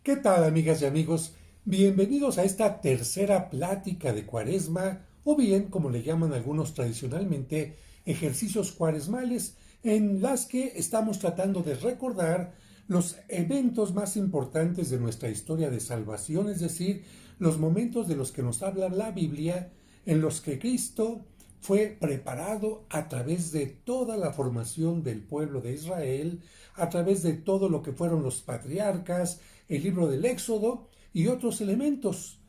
¿Qué tal, amigas y amigos? Bienvenidos a esta tercera plática de Cuaresma, o bien, como le llaman algunos tradicionalmente, ejercicios cuaresmales, en las que estamos tratando de recordar los eventos más importantes de nuestra historia de salvación, es decir, los momentos de los que nos habla la Biblia, en los que Cristo fue preparado a través de toda la formación del pueblo de Israel, a través de todo lo que fueron los patriarcas, el libro del Éxodo y otros elementos.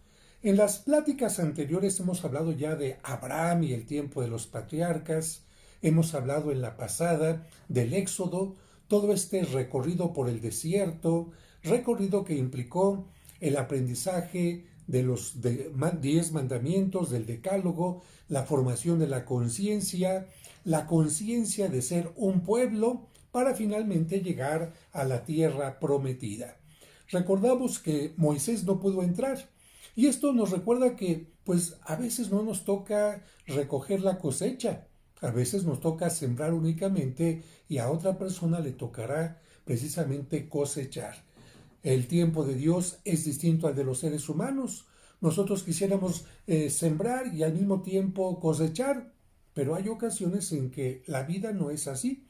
En las pláticas anteriores hemos hablado ya de Abraham y el tiempo de los patriarcas, hemos hablado en la pasada del Éxodo, todo este recorrido por el desierto, recorrido que implicó el aprendizaje de los 10 mandamientos, del decálogo, la formación de la conciencia de ser un pueblo para finalmente llegar a la tierra prometida. Recordamos que Moisés no pudo entrar y esto nos recuerda que pues a veces no nos toca recoger la cosecha, a veces nos toca sembrar únicamente y a otra persona le tocará precisamente cosechar. El tiempo de Dios es distinto al de los seres humanos. Nosotros quisiéramos sembrar y al mismo tiempo cosechar, pero hay ocasiones en que la vida no es así.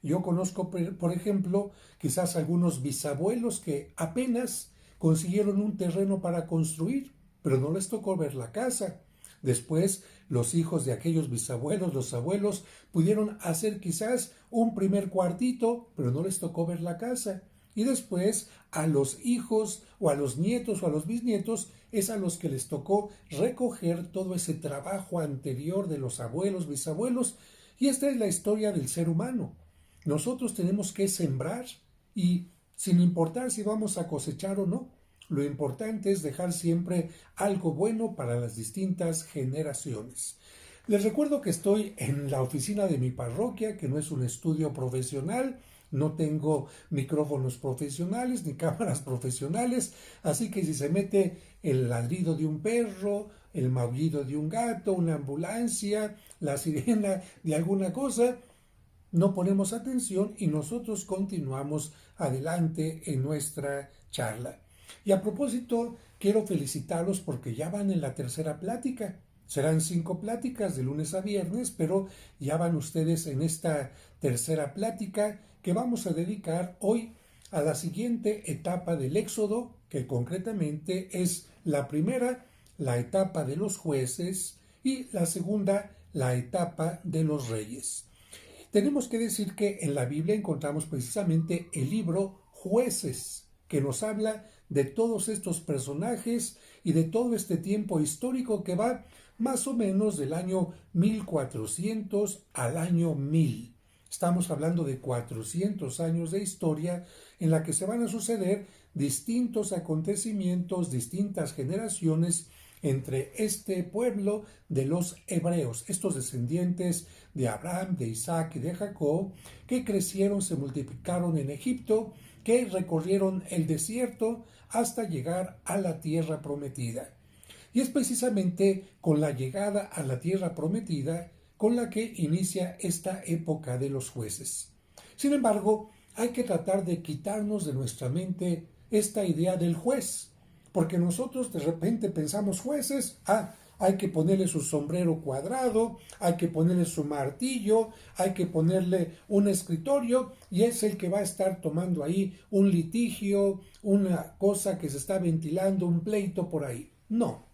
Yo conozco, por ejemplo, quizás algunos bisabuelos que apenas consiguieron un terreno para construir, pero no les tocó ver la casa. Después, los hijos de aquellos bisabuelos, los abuelos, pudieron hacer quizás un primer cuartito, pero no les tocó ver la casa. Y después, a los hijos o a los nietos o a los bisnietos, es a los que les tocó recoger todo ese trabajo anterior de los abuelos, bisabuelos. Y esta es la historia del ser humano. Nosotros tenemos que sembrar y sin importar si vamos a cosechar o no, lo importante es dejar siempre algo bueno para las distintas generaciones. Les recuerdo que estoy en la oficina de mi parroquia, que no es un estudio profesional, no tengo micrófonos profesionales ni cámaras profesionales, así que si se mete el ladrido de un perro, el maullido de un gato, una ambulancia, la sirena de alguna cosa, no ponemos atención y nosotros continuamos adelante en nuestra charla. Y a propósito, quiero felicitarlos porque ya van en la tercera plática. Serán 5 pláticas de lunes a viernes, pero ya van ustedes en esta tercera plática que vamos a dedicar hoy a la siguiente etapa del Éxodo, que concretamente es la primera, la etapa de los jueces, y la segunda, la etapa de los reyes. Tenemos que decir que en la Biblia encontramos precisamente el libro Jueces, que nos habla de todos estos personajes y de todo este tiempo histórico que va más o menos del año 1400 al año 1000. Estamos hablando de 400 años de historia en la que se van a suceder distintos acontecimientos, distintas generaciones entre este pueblo de los hebreos, estos descendientes de Abraham, de Isaac y de Jacob, que crecieron, se multiplicaron en Egipto, que recorrieron el desierto hasta llegar a la tierra prometida. Y es precisamente con la llegada a la tierra prometida con la que inicia esta época de los jueces. Sin embargo, hay que tratar de quitarnos de nuestra mente esta idea del juez, porque nosotros de repente pensamos jueces, hay que ponerle su sombrero cuadrado, hay que ponerle su martillo, hay que ponerle un escritorio y es el que va a estar tomando ahí un litigio, una cosa que se está ventilando, un pleito por ahí. No,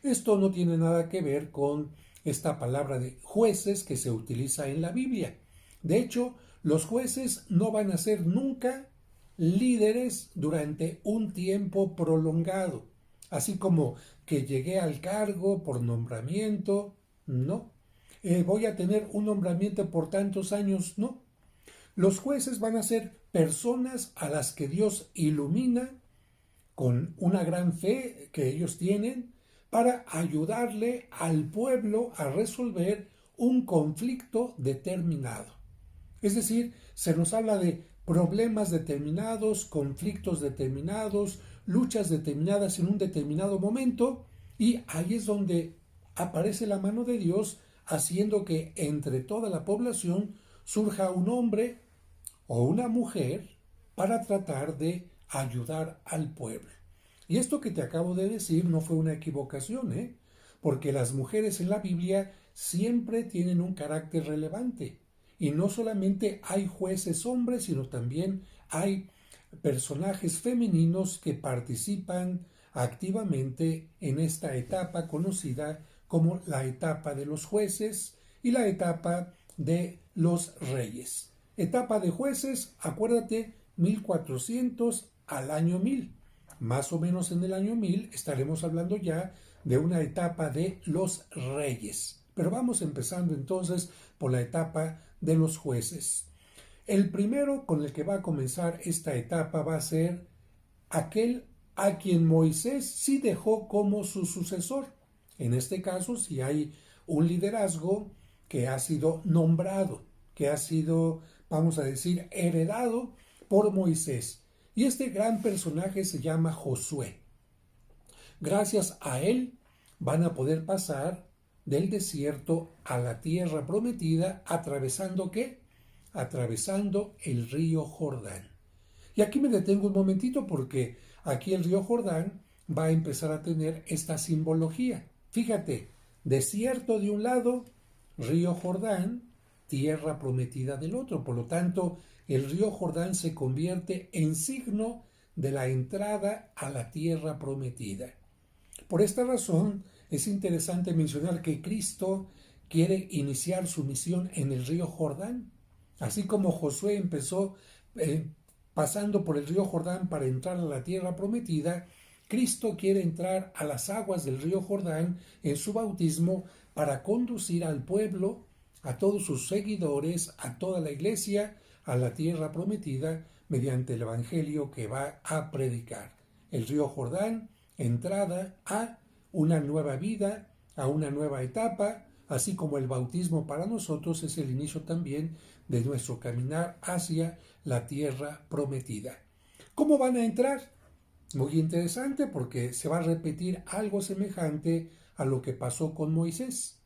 esto no tiene nada que ver con esta palabra de jueces que se utiliza en la Biblia. De hecho, los jueces no van a ser nunca líderes durante un tiempo prolongado, así como que llegué al cargo por nombramiento, no. Voy a tener un nombramiento por tantos años, no. Los jueces van a ser personas a las que Dios ilumina con una gran fe que ellos tienen para ayudarle al pueblo a resolver un conflicto determinado. Es decir, se nos habla de problemas determinados, conflictos determinados, luchas determinadas en un determinado momento, y ahí es donde aparece la mano de Dios haciendo que entre toda la población surja un hombre o una mujer para tratar de ayudar al pueblo. Y esto que te acabo de decir no fue una equivocación, porque las mujeres en la Biblia siempre tienen un carácter relevante. Y no solamente hay jueces hombres, sino también hay personajes femeninos que participan activamente en esta etapa conocida como la etapa de los jueces y la etapa de los reyes. Etapa de jueces, acuérdate, 1400 al año 1000. Más o menos en el año 1000 estaremos hablando ya de una etapa de los reyes. Pero vamos empezando entonces por la etapa de los jueces. El primero con el que va a comenzar esta etapa va a ser aquel a quien Moisés sí dejó como su sucesor. En este caso, si hay un liderazgo que ha sido nombrado, que ha sido, vamos a decir, heredado por Moisés. Y este gran personaje se llama Josué. Gracias a él van a poder pasar del desierto a la tierra prometida, atravesando ¿qué? Atravesando el río Jordán. Y aquí me detengo un momentito porque aquí el río Jordán va a empezar a tener esta simbología. Fíjate, desierto de un lado, río Jordán, tierra prometida del otro. Por lo tanto, el río Jordán se convierte en signo de la entrada a la tierra prometida. Por esta razón, es interesante mencionar que Cristo quiere iniciar su misión en el río Jordán. Así como Josué empezó pasando por el río Jordán para entrar a la tierra prometida, Cristo quiere entrar a las aguas del río Jordán en su bautismo para conducir al pueblo, a todos sus seguidores, a toda la iglesia, a la tierra prometida mediante el evangelio que va a predicar. El río Jordán, entrada a una nueva vida, a una nueva etapa, así como el bautismo para nosotros es el inicio también de nuestro caminar hacia la tierra prometida. ¿Cómo van a entrar? Muy interesante porque se va a repetir algo semejante a lo que pasó con Moisés.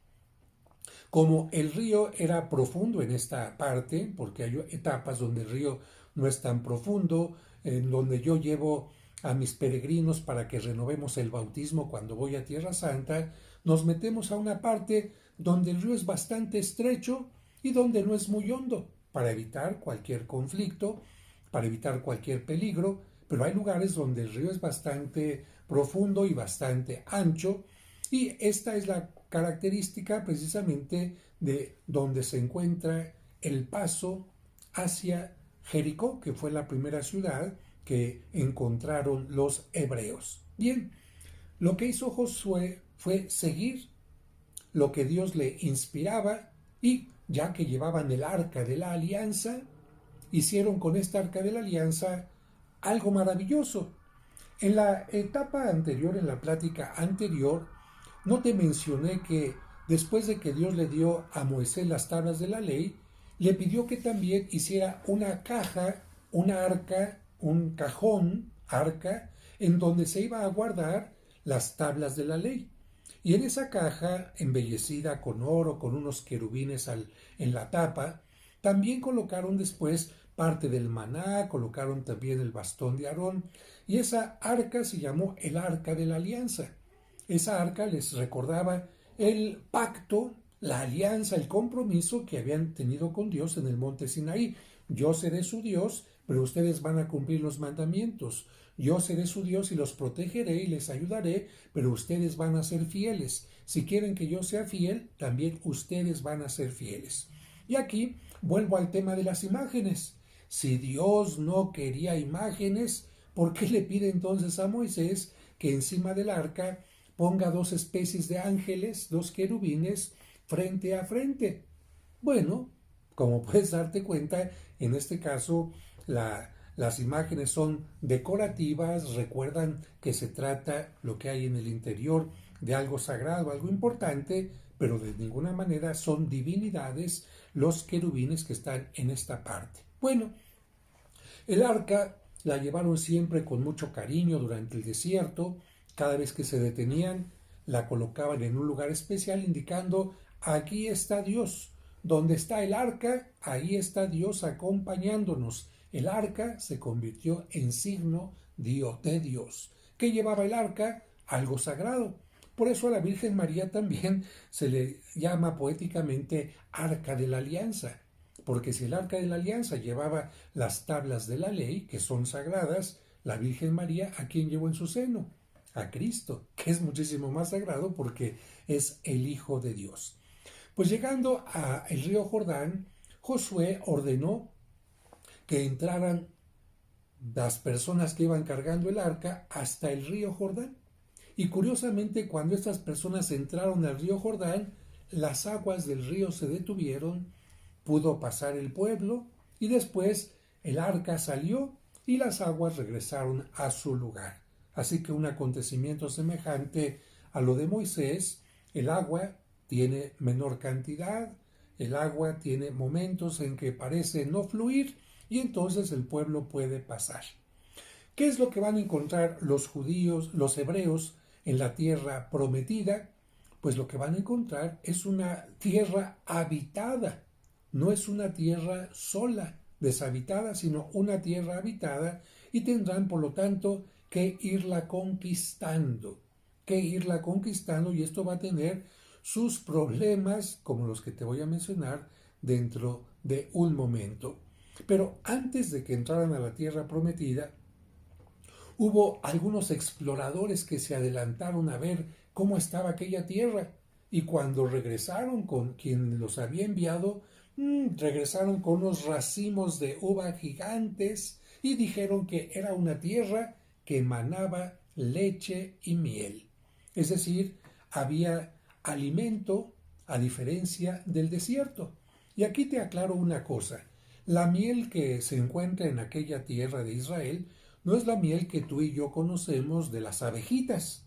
Como el río era profundo en esta parte, porque hay etapas donde el río no es tan profundo, en donde yo llevo a mis peregrinos para que renovemos el bautismo cuando voy a Tierra Santa, nos metemos a una parte donde el río es bastante estrecho y donde no es muy hondo, para evitar cualquier conflicto, para evitar cualquier peligro, pero hay lugares donde el río es bastante profundo y bastante ancho, y esta es la característica precisamente de donde se encuentra el paso hacia Jericó, que fue la primera ciudad que encontraron los hebreos. Bien, lo que hizo Josué fue seguir lo que Dios le inspiraba y ya que llevaban el arca de la alianza, hicieron con esta arca de la alianza algo maravilloso. En la etapa anterior, en la plática anterior, no te mencioné que después de que Dios le dio a Moisés las tablas de la ley, le pidió que también hiciera una caja, una arca, un cajón, arca, en donde se iba a guardar las tablas de la ley. Y en esa caja, embellecida con oro, con unos querubines en la tapa, también colocaron después parte del maná, colocaron también el bastón de Aarón, y esa arca se llamó el arca de la alianza. Esa arca les recordaba el pacto, la alianza, el compromiso que habían tenido con Dios en el monte Sinaí. Yo seré su Dios, pero ustedes van a cumplir los mandamientos. Yo seré su Dios y los protegeré y les ayudaré, pero ustedes van a ser fieles. Si quieren que yo sea fiel, también ustedes van a ser fieles. Y aquí vuelvo al tema de las imágenes. Si Dios no quería imágenes, ¿por qué le pide entonces a Moisés que encima del arca ponga dos especies de ángeles, dos querubines, frente a frente? Bueno, como puedes darte cuenta, en este caso las imágenes son decorativas, recuerdan que se trata lo que hay en el interior de algo sagrado, algo importante, pero de ninguna manera son divinidades los querubines que están en esta parte. Bueno, el arca la llevaron siempre con mucho cariño durante el desierto. Cada vez que se detenían, la colocaban en un lugar especial indicando: aquí está Dios. Donde está el arca, ahí está Dios acompañándonos. el arca se convirtió en signo de Dios. ¿Qué llevaba el arca? Algo sagrado. Por eso a la Virgen María también se le llama poéticamente Arca de la Alianza, porque si el Arca de la Alianza llevaba las tablas de la ley, que son sagradas, la Virgen María, ¿a quién llevó en su seno? A Cristo, que es muchísimo más sagrado porque es el Hijo de Dios. Pues llegando al río Jordán, Josué ordenó que entraran las personas que iban cargando el arca hasta el río Jordán. Y curiosamente, cuando estas personas entraron al río Jordán, las aguas del río se detuvieron, pudo pasar el pueblo y después el arca salió y las aguas regresaron a su lugar. Así que un acontecimiento semejante a lo de Moisés, el agua tiene menor cantidad, el agua tiene momentos en que parece no fluir y entonces el pueblo puede pasar. ¿Qué es lo que van a encontrar los judíos, los hebreos, en la tierra prometida? Pues lo que van a encontrar es una tierra habitada. No es una tierra sola, deshabitada, sino una tierra habitada y tendrán, por lo tanto, que irla conquistando. Y esto va a tener sus problemas, como los que te voy a mencionar dentro de un momento. Pero antes de que entraran a la tierra prometida, hubo algunos exploradores que se adelantaron a ver cómo estaba aquella tierra y cuando regresaron con quien los había enviado, regresaron con unos racimos de uva gigantes y dijeron que era una tierra que emanaba leche y miel. Es decir, había alimento a diferencia del desierto. Y aquí te aclaro una cosa. La miel que se encuentra en aquella tierra de Israel no es la miel que tú y yo conocemos de las abejitas,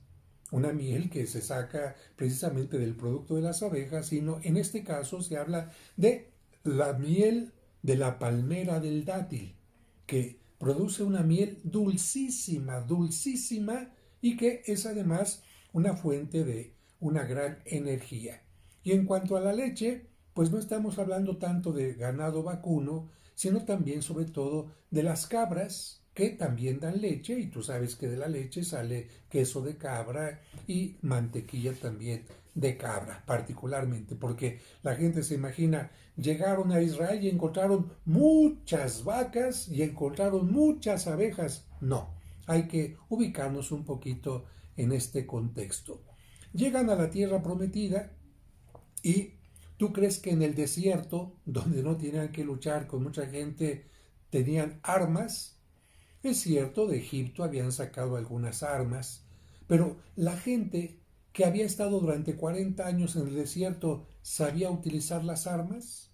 una miel que se saca precisamente del producto de las abejas, sino en este caso se habla de la miel de la palmera del dátil, que produce una miel dulcísima, dulcísima y que es además una fuente de una gran energía. Y en cuanto a la leche, pues no estamos hablando tanto de ganado vacuno, sino también sobre todo de las cabras, que también dan leche, y tú sabes que de la leche sale queso de cabra y mantequilla también de cabra, particularmente, porque la gente se imagina, llegaron a Israel y encontraron muchas vacas y encontraron muchas abejas. No, hay que ubicarnos un poquito en este contexto. Llegan a la tierra prometida y tú crees que en el desierto, donde no tenían que luchar con mucha gente, tenían armas. Es cierto, de Egipto habían sacado algunas armas, pero la gente que había estado durante 40 años en el desierto sabía utilizar las armas,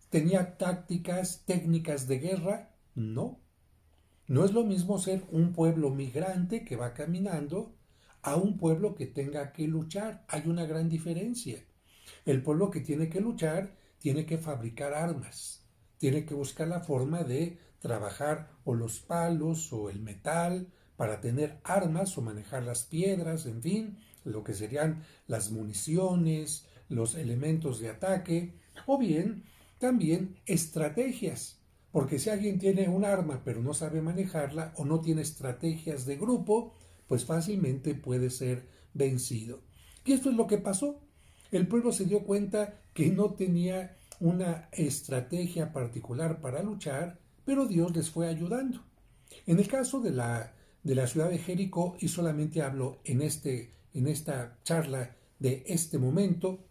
tenía tácticas, técnicas de guerra. No, no es lo mismo ser un pueblo migrante que va caminando a un pueblo que tenga que luchar. Hay una gran diferencia. El pueblo que tiene que luchar tiene que fabricar armas, tiene que buscar la forma de trabajar o los palos o el metal para tener armas o manejar las piedras, en fin, lo que serían las municiones, los elementos de ataque, o bien también estrategias, porque si alguien tiene un arma pero no sabe manejarla o no tiene estrategias de grupo, pues fácilmente puede ser vencido. Y esto es lo que pasó. El pueblo se dio cuenta que no tenía una estrategia particular para luchar, pero Dios les fue ayudando. En el caso de la ciudad de Jericó, y solamente hablo en esta charla de este momento,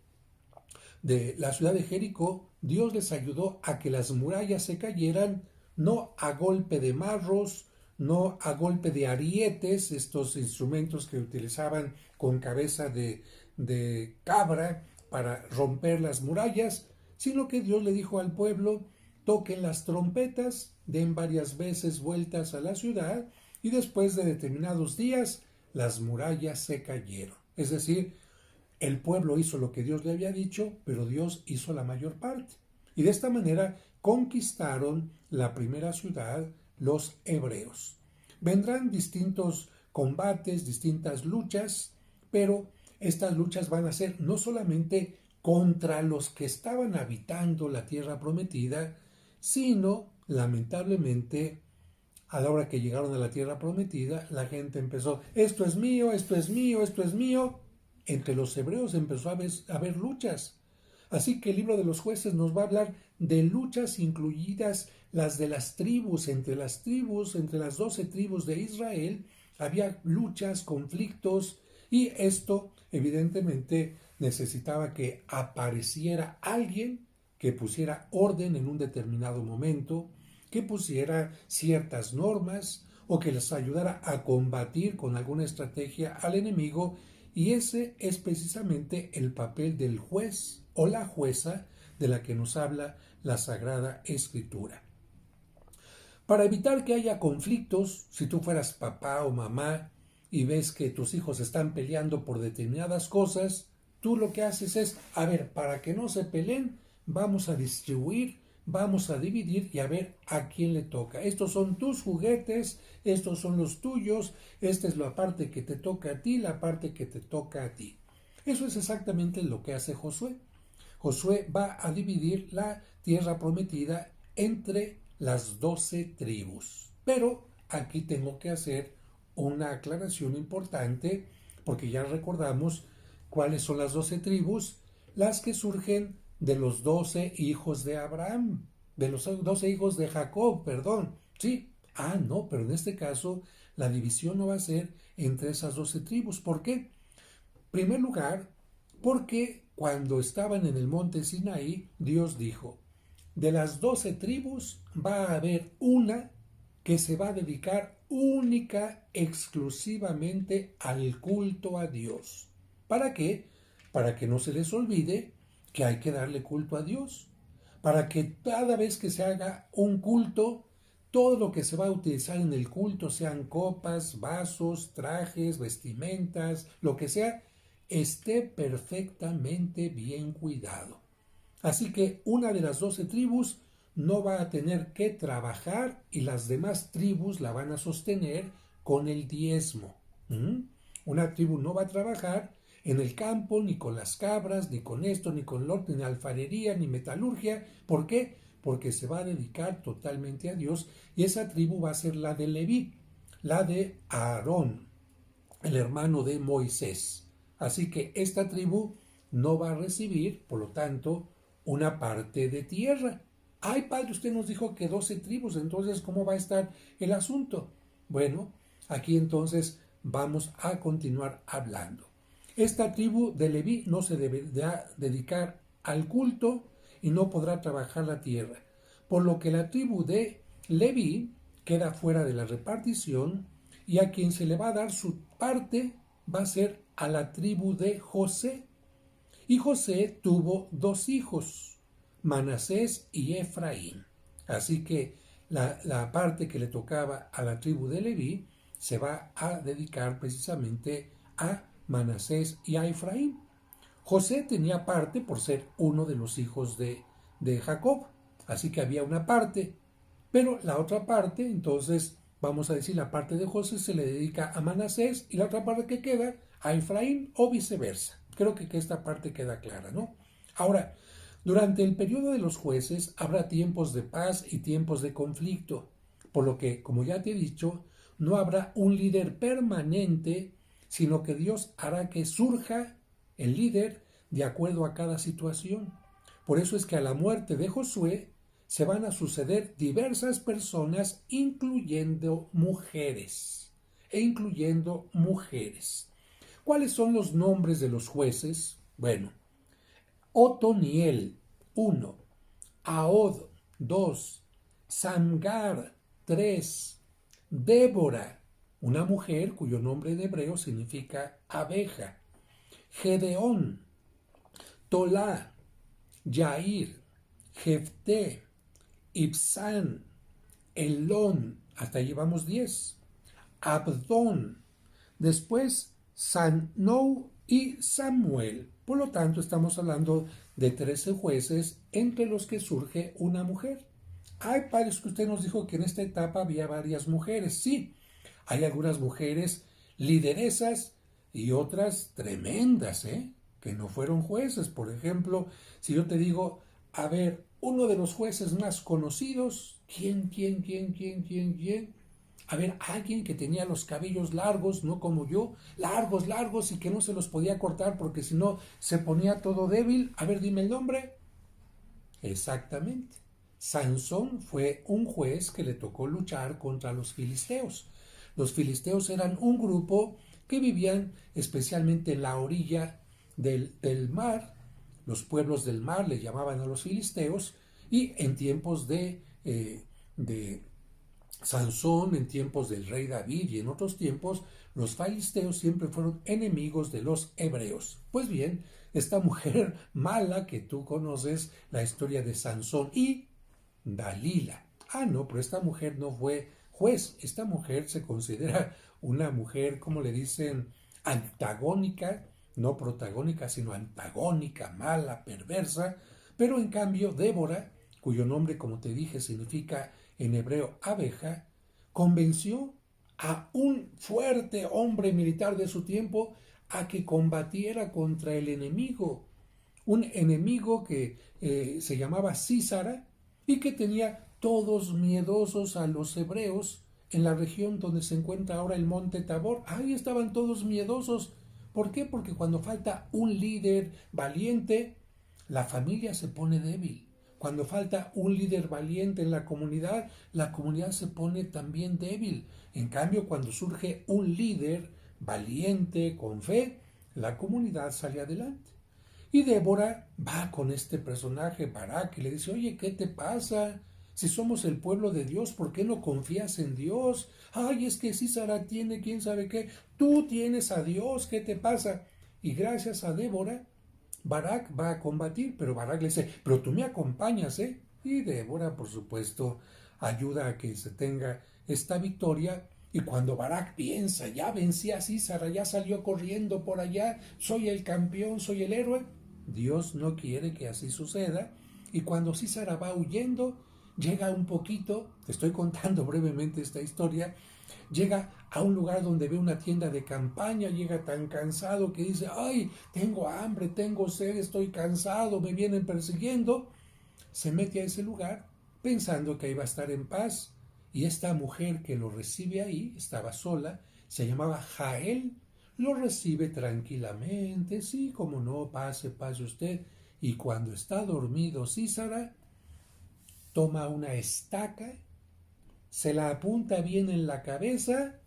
de la ciudad de Jericó, Dios les ayudó a que las murallas se cayeran, no a golpe de marros, no a golpe de arietes, estos instrumentos que utilizaban con cabeza de cabra para romper las murallas, sino que Dios le dijo al pueblo, toquen las trompetas, den varias veces vueltas a la ciudad y después de determinados días las murallas se cayeron. Es decir, el pueblo hizo lo que Dios le había dicho, pero Dios hizo la mayor parte. Y de esta manera conquistaron la primera ciudad los hebreos. Vendrán distintos combates, distintas luchas, pero estas luchas van a ser no solamente contra los que estaban habitando la tierra prometida, sino lamentablemente, a la hora que llegaron a la tierra prometida, la gente empezó, esto es mío, esto es mío, esto es mío. Entre los hebreos empezó a haber luchas. Así que el libro de los jueces nos va a hablar de luchas, incluidas las de las tribus, entre las 12 tribus de Israel, había luchas, conflictos, y esto evidentemente necesitaba que apareciera alguien que pusiera orden en un determinado momento, que pusiera ciertas normas o que les ayudara a combatir con alguna estrategia al enemigo, y ese es precisamente el papel del juez o la jueza de la que nos habla la Sagrada Escritura. Para evitar que haya conflictos, si tú fueras papá o mamá y ves que tus hijos están peleando por determinadas cosas, tú lo que haces es, a ver, para que no se peleen, vamos a distribuir, vamos a dividir y a ver a quién le toca. Estos son tus juguetes, estos son los tuyos, esta es la parte que te toca a ti, la parte que te toca a ti. Eso es exactamente lo que hace Josué. Josué va a dividir la tierra prometida entre las 12 tribus. Pero aquí tengo que hacer una aclaración importante, porque ya recordamos cuáles son las 12 tribus, las que surgen de los 12 hijos de Abraham, de los 12 hijos de Jacob, perdón. Sí, no, pero en este caso la división no va a ser entre esas 12 tribus. ¿Por qué? En primer lugar, porque cuando estaban en el monte Sinaí, Dios dijo, de las 12 tribus va a haber una que se va a dedicar única, exclusivamente al culto a Dios. ¿Para qué? Para que no se les olvide que hay que darle culto a Dios. Para que cada vez que se haga un culto, todo lo que se va a utilizar en el culto, sean copas, vasos, trajes, vestimentas, lo que sea, esté perfectamente bien cuidado. Así que una de las 12 tribus no va a tener que trabajar y las demás tribus la van a sostener con el diezmo. Una tribu no va a trabajar en el campo, ni con las cabras, ni con esto, ni con lo otro, ni alfarería, ni metalurgia. ¿Por qué? Porque se va a dedicar totalmente a Dios, y esa tribu va a ser la de Leví, la de Aarón, el hermano de Moisés. Así que esta tribu no va a recibir, por lo tanto, una parte de tierra. Ay, padre, usted nos dijo que 12 tribus, entonces, ¿cómo va a estar el asunto? Bueno, aquí entonces vamos a continuar hablando. Esta tribu de Leví no se deberá dedicar al culto y no podrá trabajar la tierra, por lo que la tribu de Leví queda fuera de la repartición, y a quien se le va a dar su parte va a ser a la tribu de José. Y José tuvo 2 hijos, Manasés y Efraín. Así que la parte que le tocaba a la tribu de Leví se va a dedicar precisamente a Manasés y a Efraín. José tenía parte por ser uno de los hijos de Jacob, así que había una parte, pero la otra parte, entonces vamos a decir, la parte de José se le dedica a Manasés y la otra parte que queda a Efraín, o viceversa. Creo que esta parte queda clara, ¿no? Ahora, durante el periodo de los jueces habrá tiempos de paz y tiempos de conflicto, por lo que, como ya te he dicho, no habrá un líder permanente, sino que Dios hará que surja el líder de acuerdo a cada situación. Por eso es que a la muerte de Josué se van a suceder diversas personas, incluyendo mujeres. ¿Cuáles son los nombres de los jueces? Bueno, Otoniel, 1, Ahod, 2, Samgar, 3, Débora, una mujer cuyo nombre en hebreo significa abeja, Gedeón, Tolá, Yair, Jefté, Ibsán, Elón, hasta ahí vamos 10, Abdón, después Sanou y Samuel. Por lo tanto, estamos hablando de 13 jueces entre los que surge una mujer. Ay, padre, es que usted nos dijo que en esta etapa había varias mujeres. Sí, hay algunas mujeres lideresas y otras tremendas, que no fueron jueces. Por ejemplo, si yo te digo, a ver, uno de los jueces más conocidos. ¿Quién? A ver, alguien que tenía los cabellos largos, no como yo, largos y que no se los podía cortar porque si no se ponía todo débil. A ver, dime el nombre. Exactamente. Sansón fue un juez que le tocó luchar contra los filisteos. Los filisteos eran un grupo que vivían especialmente en la orilla del mar. Los pueblos del mar le llamaban a los filisteos, y en tiempos de Sansón, en tiempos del rey David y en otros tiempos, los filisteos siempre fueron enemigos de los hebreos. Pues bien, esta mujer mala que tú conoces, la historia de Sansón y Dalila. Ah, no, pero esta mujer no fue juez. Esta mujer se considera una mujer, como le dicen, antagónica, no protagónica, sino antagónica, mala, perversa. Pero en cambio, Débora, cuyo nombre, como te dije, significa en hebreo abeja, convenció a un fuerte hombre militar de su tiempo a que combatiera contra el enemigo, un enemigo que se llamaba Sísara y que tenía todos miedosos a los hebreos en la región donde se encuentra ahora el monte Tabor. Ahí estaban todos miedosos. ¿Por qué? Porque cuando falta un líder valiente, la familia se pone débil. Cuando falta un líder valiente en la comunidad se pone también débil. En cambio, cuando surge un líder valiente, con fe, la comunidad sale adelante. Y Débora va con este personaje, Barak, y le dice, oye, ¿qué te pasa? Si somos el pueblo de Dios, ¿por qué no confías en Dios? Ay, es que Sísara tiene quién sabe qué. Tú tienes a Dios, ¿qué te pasa? Y gracias a Débora, Barak va a combatir, pero Barak le dice, pero tú me acompañas, ¿eh? Y Débora, por supuesto, ayuda a que se tenga esta victoria. Y cuando Barak piensa, ya vencí a Sísara, ya salió corriendo por allá, soy el campeón, soy el héroe, Dios no quiere que así suceda. Y cuando Sísara va huyendo, llega un poquito, te estoy contando brevemente esta historia, llega a un lugar donde ve una tienda de campaña, llega tan cansado que dice, ay, tengo hambre, tengo sed, estoy cansado, me vienen persiguiendo. Se mete a ese lugar pensando que iba a estar en paz, y esta mujer que lo recibe ahí, estaba sola, se llamaba Jael, lo recibe tranquilamente, sí, como no, pase usted. Y cuando está dormido Sísara, toma una estaca, se la apunta bien en la cabeza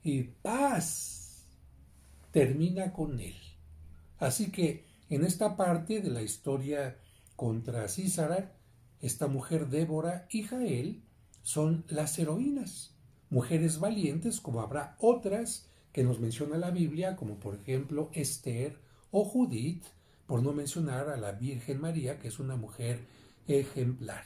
y ¡paz! Termina con él. Así que en esta parte de la historia contra Sísara, esta mujer Débora y Jael son las heroínas, mujeres valientes, como habrá otras que nos menciona la Biblia, como por ejemplo Esther o Judith, por no mencionar a la Virgen María, que es una mujer ejemplar.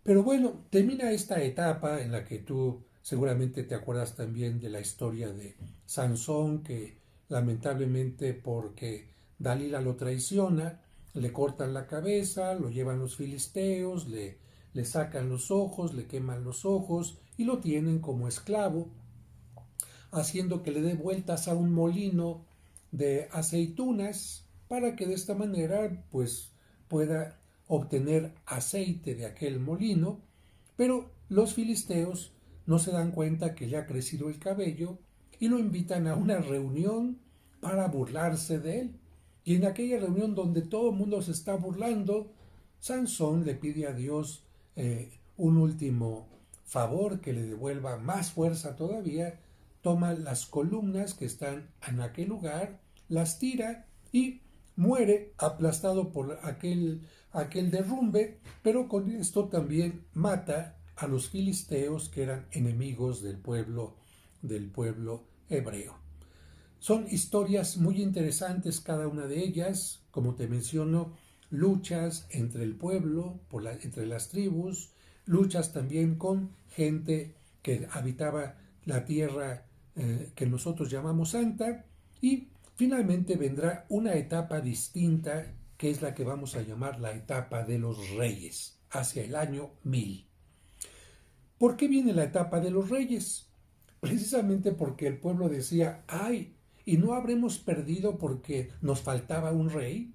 Pero bueno, termina esta etapa en la que tú seguramente te acuerdas también de la historia de Sansón, que lamentablemente porque Dalila lo traiciona, le cortan la cabeza, lo llevan los filisteos, le sacan los ojos, le queman los ojos y lo tienen como esclavo, haciendo que le dé vueltas a un molino de aceitunas para que de esta manera pues pueda obtener aceite de aquel molino. Pero los filisteos no se dan cuenta que le ha crecido el cabello y lo invitan a una reunión para burlarse de él. Y en aquella reunión donde todo el mundo se está burlando, Sansón le pide a Dios un último favor, que le devuelva más fuerza todavía. Toma las columnas que están en aquel lugar, las tira y muere aplastado por aquel derrumbe, pero con esto también mata a los filisteos, que eran enemigos del pueblo hebreo. Son historias muy interesantes cada una de ellas, como te menciono, luchas entre el pueblo, entre las tribus, luchas también con gente que habitaba la tierra que nosotros llamamos santa, y finalmente vendrá una etapa distinta, que es la que vamos a llamar la etapa de los reyes, hacia el año 1000. ¿Por qué viene la etapa de los reyes? Precisamente porque el pueblo decía, ay, ¿y no habremos perdido porque nos faltaba un rey?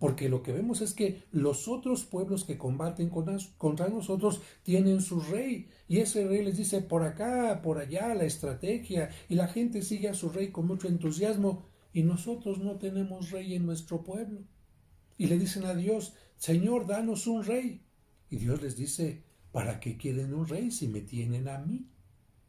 porque lo que vemos es que los otros pueblos que combaten contra nosotros tienen su rey, y ese rey les dice por acá, por allá, la estrategia, y la gente sigue a su rey con mucho entusiasmo, y nosotros no tenemos rey en nuestro pueblo. Y le dicen a Dios, Señor, danos un rey. Y Dios les dice, ¿para qué quieren un rey si me tienen a mí?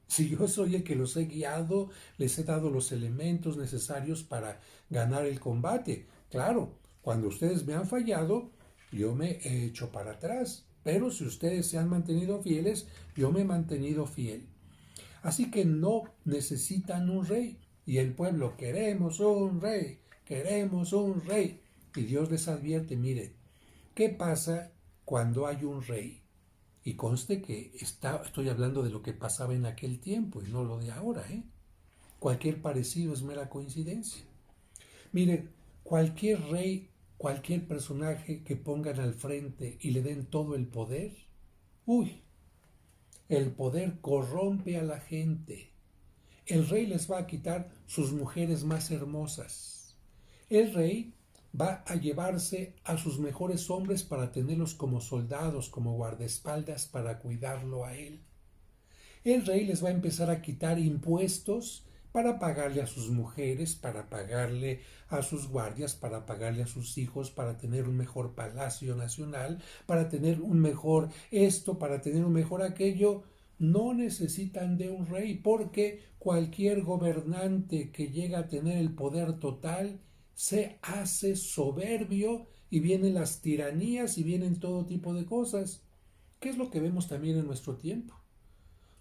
Si yo soy el que los he guiado, les he dado los elementos necesarios para ganar el combate. Claro, cuando ustedes me han fallado, yo me he hecho para atrás. Pero si ustedes se han mantenido fieles, yo me he mantenido fiel. Así que no necesitan un rey. Y el pueblo, queremos un rey, queremos un rey. Y Dios les advierte, mire, ¿qué pasa cuando hay un rey? Y conste que estoy hablando de lo que pasaba en aquel tiempo y no lo de ahora, ¿eh? Cualquier parecido es mera coincidencia. Miren, cualquier rey, cualquier personaje que pongan al frente y le den todo el poder, uy, el poder corrompe a la gente. El rey les va a quitar sus mujeres más hermosas. El rey va a llevarse a sus mejores hombres para tenerlos como soldados, como guardaespaldas para cuidarlo a él. El rey les va a empezar a quitar impuestos para pagarle a sus mujeres, para pagarle a sus guardias, para pagarle a sus hijos, para tener un mejor palacio nacional, para tener un mejor esto, para tener un mejor aquello. No necesitan de un rey, porque cualquier gobernante que llega a tener el poder total se hace soberbio y vienen las tiranías y vienen todo tipo de cosas. ¿Qué es lo que vemos también en nuestro tiempo?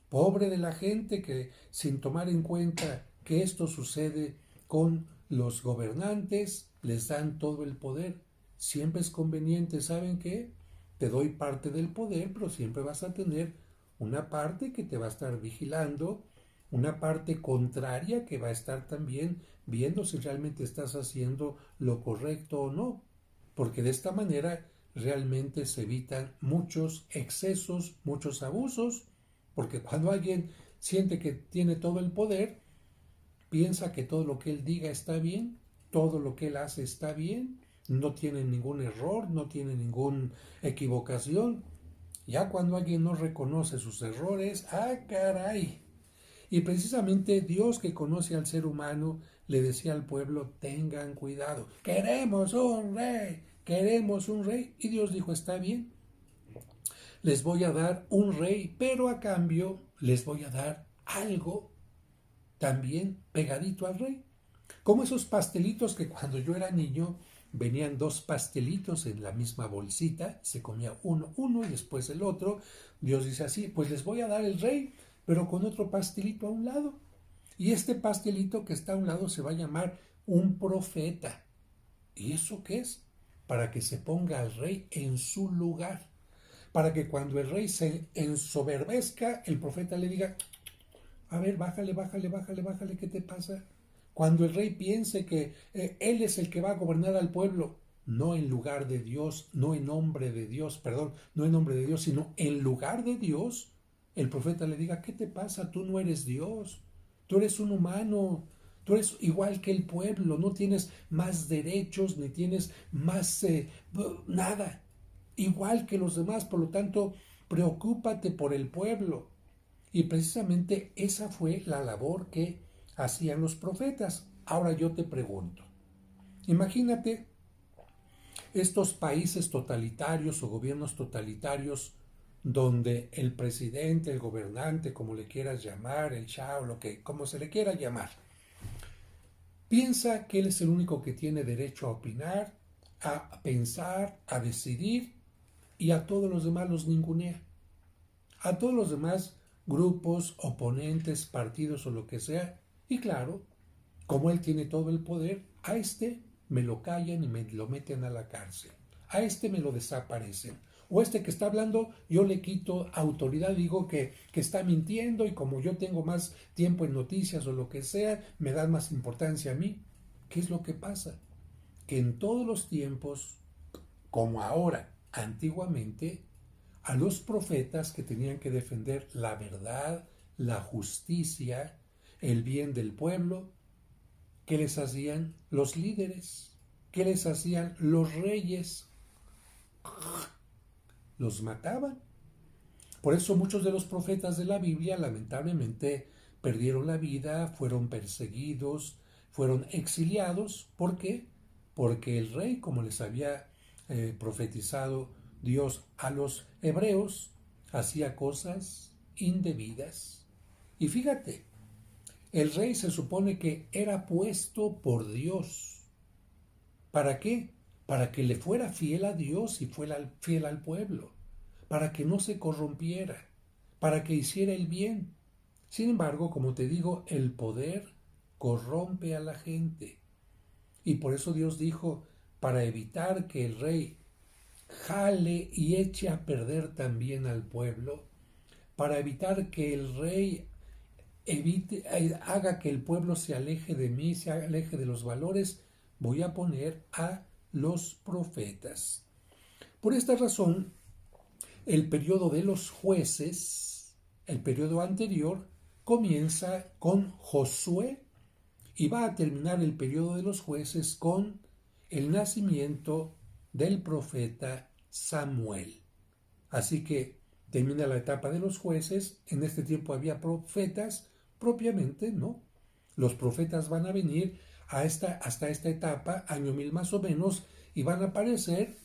Pobre de la gente que, sin tomar en cuenta que esto sucede con los gobernantes, les dan todo el poder. Siempre es conveniente, ¿saben qué? Te doy parte del poder, pero siempre vas a tener una parte que te va a estar vigilando, una parte contraria que va a estar también viendo si realmente estás haciendo lo correcto o no, porque de esta manera realmente se evitan muchos excesos, muchos abusos, porque cuando alguien siente que tiene todo el poder, piensa que todo lo que él diga está bien, todo lo que él hace está bien, no tiene ningún error, no tiene ninguna equivocación. Ya cuando alguien no reconoce sus errores, ¡ah, caray! Y precisamente Dios, que conoce al ser humano, le decía al pueblo, tengan cuidado, queremos un rey, queremos un rey. Y Dios dijo, está bien, les voy a dar un rey, pero a cambio les voy a dar algo también pegadito al rey. Como esos pastelitos que cuando yo era niño venían dos pastelitos en la misma bolsita, se comía uno y después el otro. Dios dice así, pues les voy a dar el rey, pero con otro pastelito a un lado. Y este pastelito que está a un lado se va a llamar un profeta. ¿Y eso qué es? Para que se ponga al rey en su lugar. Para que cuando el rey se ensoberbezca, el profeta le diga, a ver, bájale, bájale, bájale, bájale, ¿qué te pasa? Cuando el rey piense que él es el que va a gobernar al pueblo, no en lugar de Dios, no en nombre de Dios, perdón, no en nombre de Dios, sino en lugar de Dios, el profeta le diga, ¿qué te pasa? Tú no eres Dios, tú eres un humano, tú eres igual que el pueblo, no tienes más derechos ni tienes más nada, igual que los demás, por lo tanto, preocúpate por el pueblo. Y precisamente esa fue la labor que hacían los profetas. Ahora yo te pregunto, imagínate estos países totalitarios o gobiernos totalitarios donde el presidente, el gobernante, como le quieras llamar, el shah o como se le quiera llamar, piensa que él es el único que tiene derecho a opinar, a pensar, a decidir, y a todos los demás los ningunea. A todos los demás grupos, oponentes, partidos o lo que sea. Y claro, como él tiene todo el poder, a este me lo callan y me lo meten a la cárcel. A este me lo desaparecen. O este que está hablando, yo le quito autoridad, digo que está mintiendo, y como yo tengo más tiempo en noticias o lo que sea, me dan más importancia a mí. ¿Qué es lo que pasa? Que en todos los tiempos, como ahora, antiguamente, a los profetas que tenían que defender la verdad, la justicia, el bien del pueblo, ¿qué les hacían los líderes? ¿qué les hacían los reyes? Los mataban. Por eso muchos de los profetas de la Biblia lamentablemente perdieron la vida, fueron perseguidos, fueron exiliados. ¿Por qué? Porque el rey, como les había profetizado Dios a los hebreos, hacía cosas indebidas. Y fíjate, el rey se supone que era puesto por Dios. ¿Para qué? Para que le fuera fiel a Dios y fuera fiel al pueblo, para que no se corrompiera, para que hiciera el bien. Sin embargo, como te digo, el poder corrompe a la gente. Y por eso Dios dijo, para evitar que el rey jale y eche a perder también al pueblo, para evitar que el rey haga que el pueblo se aleje de mí, se aleje de los valores, voy a poner a los profetas. Por esta razón, el periodo de los jueces, el periodo anterior, comienza con Josué y va a terminar el periodo de los jueces con el nacimiento del profeta Samuel. Así que termina la etapa de los jueces. En este tiempo había profetas, propiamente, ¿no? Los profetas van a venir hasta esta etapa, año 1000 más o menos, y van a aparecer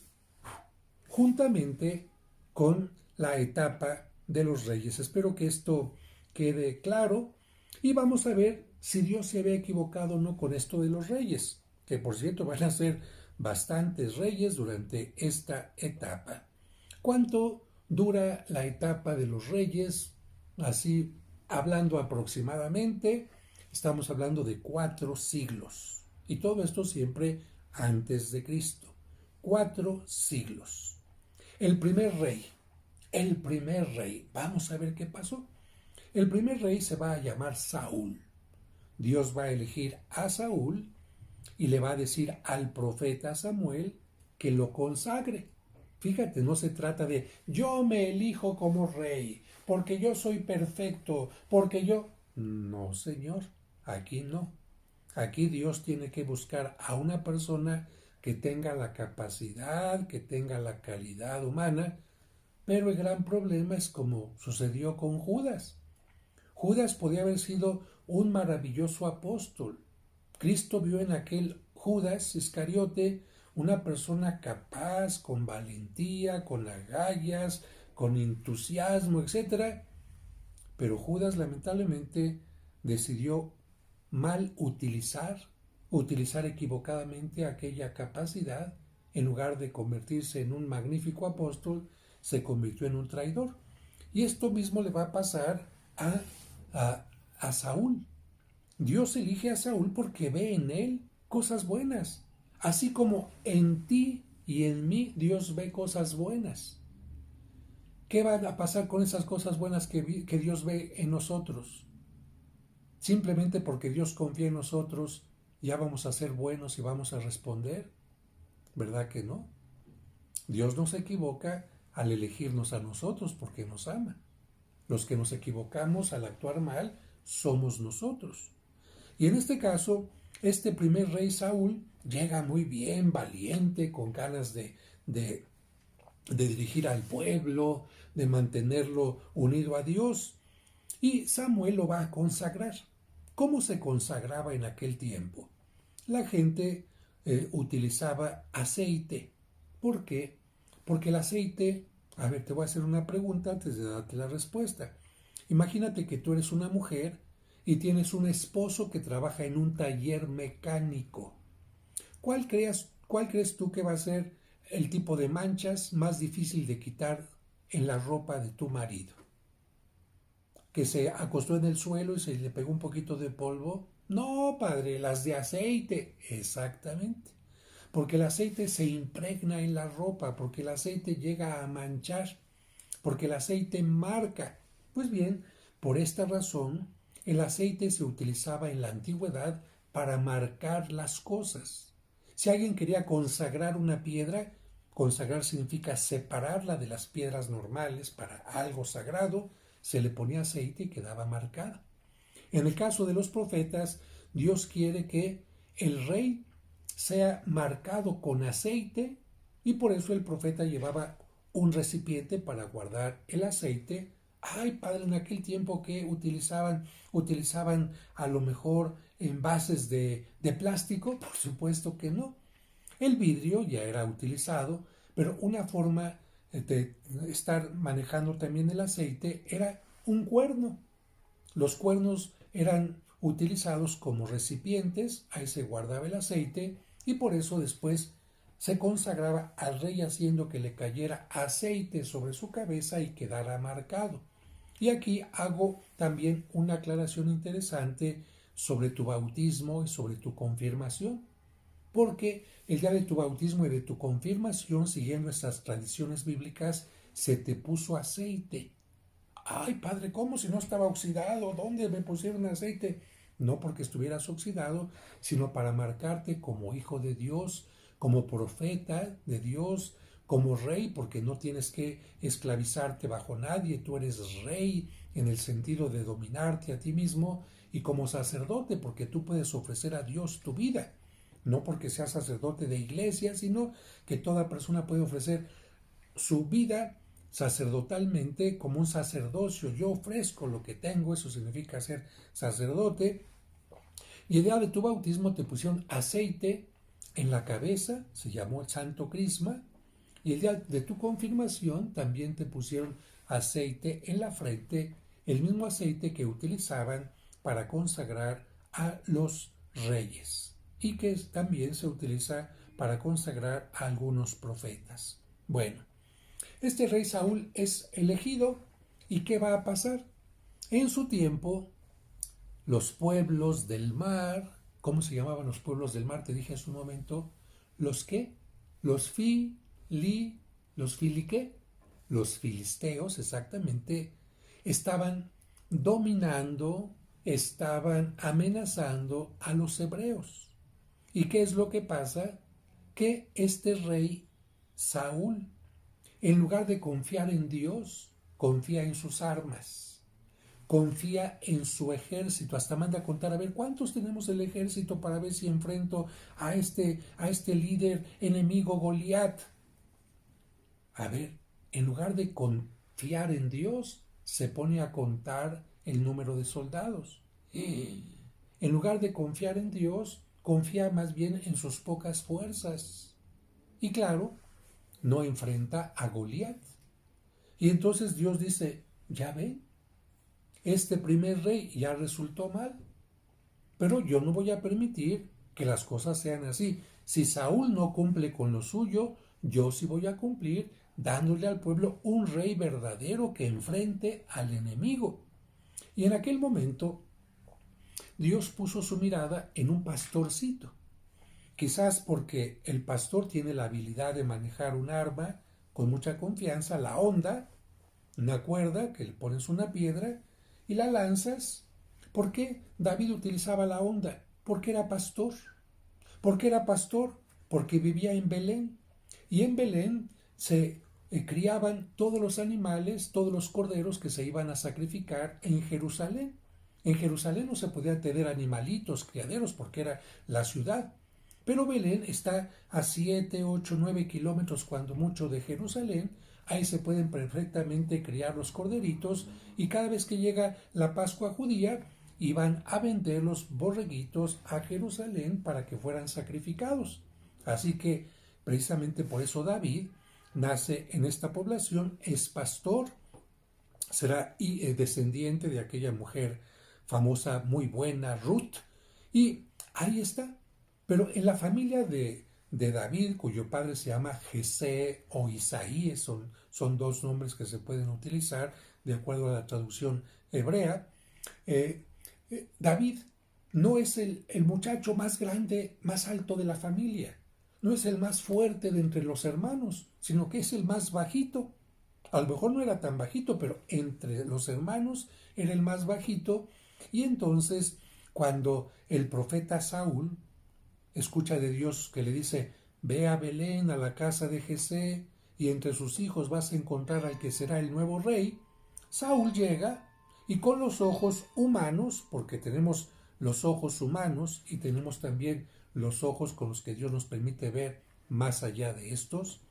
juntamente con la etapa de los reyes. Espero que esto quede claro y vamos a ver si Dios se había equivocado o no con esto de los reyes, que por cierto van a ser bastantes reyes durante esta etapa. ¿Cuánto dura la etapa de los reyes? Así, hablando aproximadamente, estamos hablando de 4 siglos. Y todo esto siempre antes de Cristo. 4 siglos. El primer rey, vamos a ver qué pasó. El primer rey se va a llamar Saúl. Dios va a elegir a Saúl y le va a decir al profeta Samuel que lo consagre. Fíjate, no se trata de yo me elijo como rey, porque yo soy perfecto, porque yo... No, Señor, aquí no. Aquí Dios tiene que buscar a una persona que tenga la capacidad, que tenga la calidad humana, pero el gran problema es como sucedió con Judas. Judas podía haber sido un maravilloso apóstol. Cristo vio en aquel Judas Iscariote una persona capaz, con valentía, con agallas, con entusiasmo, etc. Pero Judas lamentablemente decidió mal utilizar equivocadamente aquella capacidad. En lugar de convertirse en un magnífico apóstol, se convirtió en un traidor. Y esto mismo le va a pasar a Saúl. Dios elige a Saúl porque ve en él cosas buenas. Así como en ti y en mí Dios ve cosas buenas. ¿Qué va a pasar con esas cosas buenas que Dios ve en nosotros? Simplemente porque Dios confía en nosotros, ya vamos a ser buenos y vamos a responder. ¿Verdad que no? Dios no se equivoca al elegirnos a nosotros porque nos ama. Los que nos equivocamos al actuar mal somos nosotros. Y en este caso, este primer rey Saúl llega muy bien, valiente, con ganas de dirigir al pueblo, de mantenerlo unido a Dios. Y Samuel lo va a consagrar. ¿Cómo se consagraba en aquel tiempo? La gente utilizaba aceite. ¿Por qué? Porque el aceite... A ver, te voy a hacer una pregunta antes de darte la respuesta. Imagínate que tú eres una mujer y tienes un esposo que trabaja en un taller mecánico. ¿Cuál crees tú que va a ser el tipo de manchas más difícil de quitar en la ropa de tu marido? ¿Que se acostó en el suelo y se le pegó un poquito de polvo? No, padre, las de aceite. Exactamente. Porque el aceite se impregna en la ropa, porque el aceite llega a manchar, porque el aceite marca. Pues bien, por esta razón, el aceite se utilizaba en la antigüedad para marcar las cosas. Si alguien quería consagrar una piedra, consagrar significa separarla de las piedras normales para algo sagrado, se le ponía aceite y quedaba marcada. En el caso de los profetas, Dios quiere que el rey sea marcado con aceite, y por eso el profeta llevaba un recipiente para guardar el aceite. Ay, padre, en aquel tiempo que utilizaban a lo mejor envases de plástico, por supuesto que no. El vidrio ya era utilizado, pero una forma de estar manejando también el aceite era un cuerno. Los cuernos eran utilizados como recipientes, ahí se guardaba el aceite y por eso después se consagraba al rey haciendo que le cayera aceite sobre su cabeza y quedara marcado. Y aquí hago también una aclaración interesante sobre tu bautismo y sobre tu confirmación, porque el día de tu bautismo y de tu confirmación, siguiendo estas tradiciones bíblicas, se te puso aceite. Ay, padre, ¿cómo si no estaba oxidado? ¿Dónde me pusieron aceite? No porque estuvieras oxidado, sino para marcarte como hijo de Dios, como profeta de Dios, como rey, porque no tienes que esclavizarte bajo nadie, tú eres rey en el sentido de dominarte a ti mismo, y como sacerdote, porque tú puedes ofrecer a Dios tu vida, no porque seas sacerdote de iglesia, sino que toda persona puede ofrecer su vida sacerdotalmente como un sacerdocio. Yo ofrezco lo que tengo, eso significa ser sacerdote. Y el día de tu bautismo te pusieron aceite en la cabeza, se llamó el santo crisma, y el día de tu confirmación también te pusieron aceite en la frente, el mismo aceite que utilizaban para consagrar a los reyes y que también se utiliza para consagrar a algunos profetas. Bueno, este rey Saúl es elegido, ¿y qué va a pasar? En su tiempo, los pueblos del mar, ¿cómo se llamaban los pueblos del mar? Te dije hace un momento, ¿los qué? Los los filiqué, los filisteos exactamente, estaban dominando, estaban amenazando a los hebreos. ¿Y qué es lo que pasa? Que este rey Saúl, en lugar de confiar en Dios, confía en sus armas, confía en su ejército, hasta manda a contar, a ver, ¿cuántos tenemos el ejército para ver si enfrento a este líder enemigo Goliat? A ver, en lugar de confiar en Dios, se pone a contar el número de soldados. En lugar de confiar en Dios, confía más bien en sus pocas fuerzas. Y claro, no enfrenta a Goliat. Y entonces Dios dice, ya ven, este primer rey ya resultó mal, pero yo no voy a permitir que las cosas sean así. Si Saúl no cumple con lo suyo, yo sí voy a cumplir dándole al pueblo un rey verdadero que enfrente al enemigo. Y en aquel momento Dios puso su mirada en un pastorcito. Quizás porque el pastor tiene la habilidad de manejar un arma con mucha confianza, la honda, una cuerda que le pones una piedra y la lanzas. ¿Por qué David utilizaba la honda? Porque era pastor. ¿Por qué era pastor? Porque vivía en Belén. Y en Belén se criaban todos los animales, todos los corderos que se iban a sacrificar en Jerusalén. En Jerusalén no se podía tener animalitos, criaderos, porque era la ciudad. Pero Belén está a 7, 8, 9 kilómetros cuando mucho de Jerusalén. Ahí se pueden perfectamente criar los corderitos y cada vez que llega la Pascua judía iban a vender los borreguitos a Jerusalén para que fueran sacrificados. Así que precisamente por eso David nace en esta población, es pastor, será descendiente de aquella mujer famosa, muy buena, Ruth, y ahí está. Pero en la familia de David, cuyo padre se llama Jesé o Isaí, son dos nombres que se pueden utilizar de acuerdo a la traducción hebrea, David no es el muchacho más grande, más alto de la familia, no es el más fuerte de entre los hermanos, sino que es el más bajito. A lo mejor no era tan bajito, pero entre los hermanos era el más bajito. Y entonces, cuando el profeta Saúl escucha de Dios que le dice, ve a Belén, a la casa de Jesé, y entre sus hijos vas a encontrar al que será el nuevo rey, Saúl llega y con los ojos humanos, porque tenemos los ojos humanos y tenemos también los ojos con los que Dios nos permite ver más allá de estos,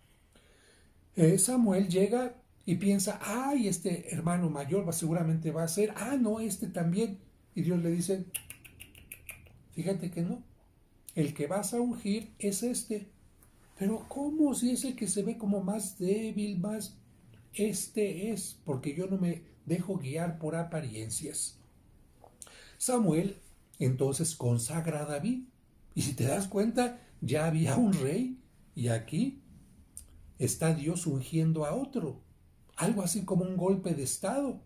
Samuel llega y piensa, ay, este hermano mayor seguramente va a ser, no, este también. Y Dios le dice, fíjate que no, el que vas a ungir es este. Pero ¿cómo? Si es el que se ve como más débil, más... Este es, porque yo no me dejo guiar por apariencias. Samuel entonces consagra a David. Y si te das cuenta, ya había un rey y aquí está Dios ungiendo a otro. Algo así como un golpe de estado.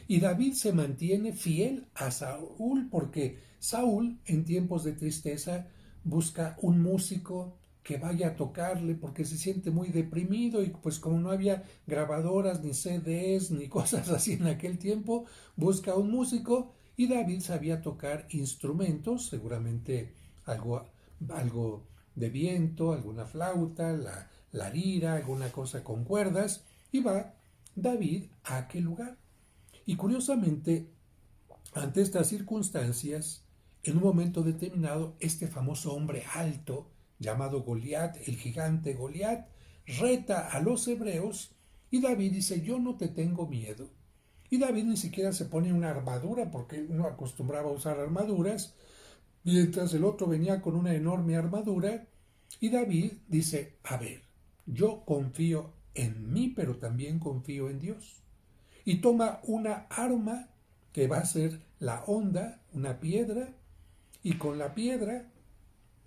Y David se mantiene fiel a Saúl porque Saúl en tiempos de tristeza busca un músico que vaya a tocarle porque se siente muy deprimido y pues como no había grabadoras ni CDs ni cosas así en aquel tiempo, busca un músico y David sabía tocar instrumentos, seguramente algo de viento, alguna flauta, la lira, alguna cosa con cuerdas, y va David a aquel lugar. Y curiosamente, ante estas circunstancias, en un momento determinado, este famoso hombre alto, llamado Goliat, el gigante Goliat, reta a los hebreos y David dice, yo no te tengo miedo. Y David ni siquiera se pone una armadura porque no acostumbraba a usar armaduras, mientras el otro venía con una enorme armadura. Y David dice, a ver, yo confío en mí, pero también confío en Dios. Y toma una arma que va a ser la honda, una piedra, y con la piedra